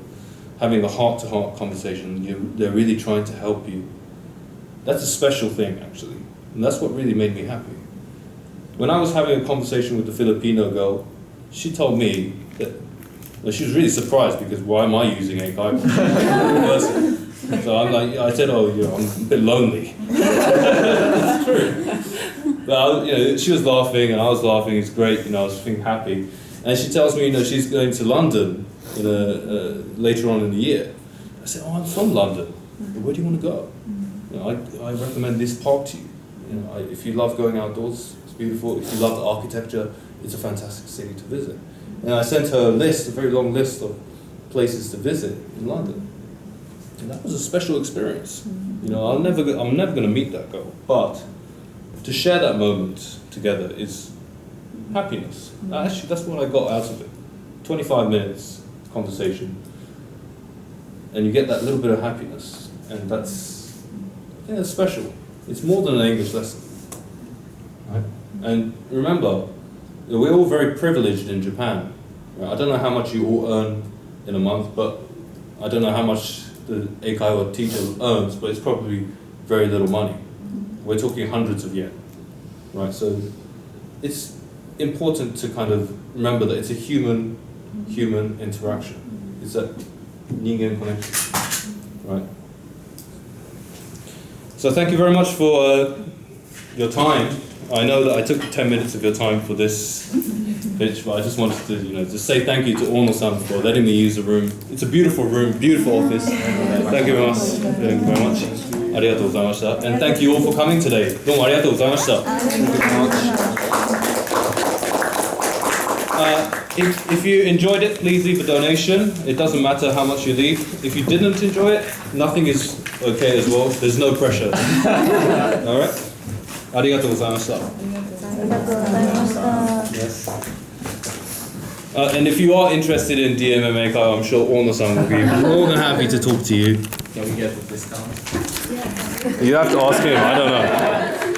having a heart-to-heart conversation, they're really trying to help you. That's a special thing, actually, and that's what really made me happy. When I was having a conversation with the Filipino girl, she told me that she was really surprised because why am I using Eikaiwa? So I said, oh, I'm a bit lonely. It's true. But she was laughing and I was laughing. It's great. I was feeling happy. And she tells me, she's going to London later on in the year. I said, oh, I'm from London. Where do you want to go? I recommend this park to you. If you love going outdoors, it's beautiful. If you love the architecture, it's a fantastic city to visit. And I sent her a very long list of places to visit in London. And that was a special experience. I'm never going to meet that girl, but to share that moment together is happiness. Actually, that's what I got out of it. 25 minutes conversation, and you get that little bit of happiness, and that's special. It's more than an English lesson. Right? And remember, we're all very privileged in Japan. Right? I don't know how much you all earn in a month, but I don't know how much the Eikaiwa teacher earns, but it's probably very little money. We're talking hundreds of yen, right? So it's important to kind of remember that it's a human interaction. It's that ningen connection, right? So thank you very much for your time. I know that I took 10 minutes of your time for this pitch, but I just wanted to, just say thank you to Ono-san for letting me use the room. It's a beautiful room, beautiful office. Thank you very much. Thank you very much. ありがとうございました. And thank you all for coming today. どうもありがとうございました. Thank you very much. If you enjoyed it, please leave a donation. It doesn't matter how much you leave. If you didn't enjoy it, nothing is okay as well. There's no pressure. All right? ありがとうございました. Yes. And if you are interested in DMM Eikaiwa, I'm sure Ono-san will be more than happy to talk to you. Can we get the discount? You have to ask him, I don't know.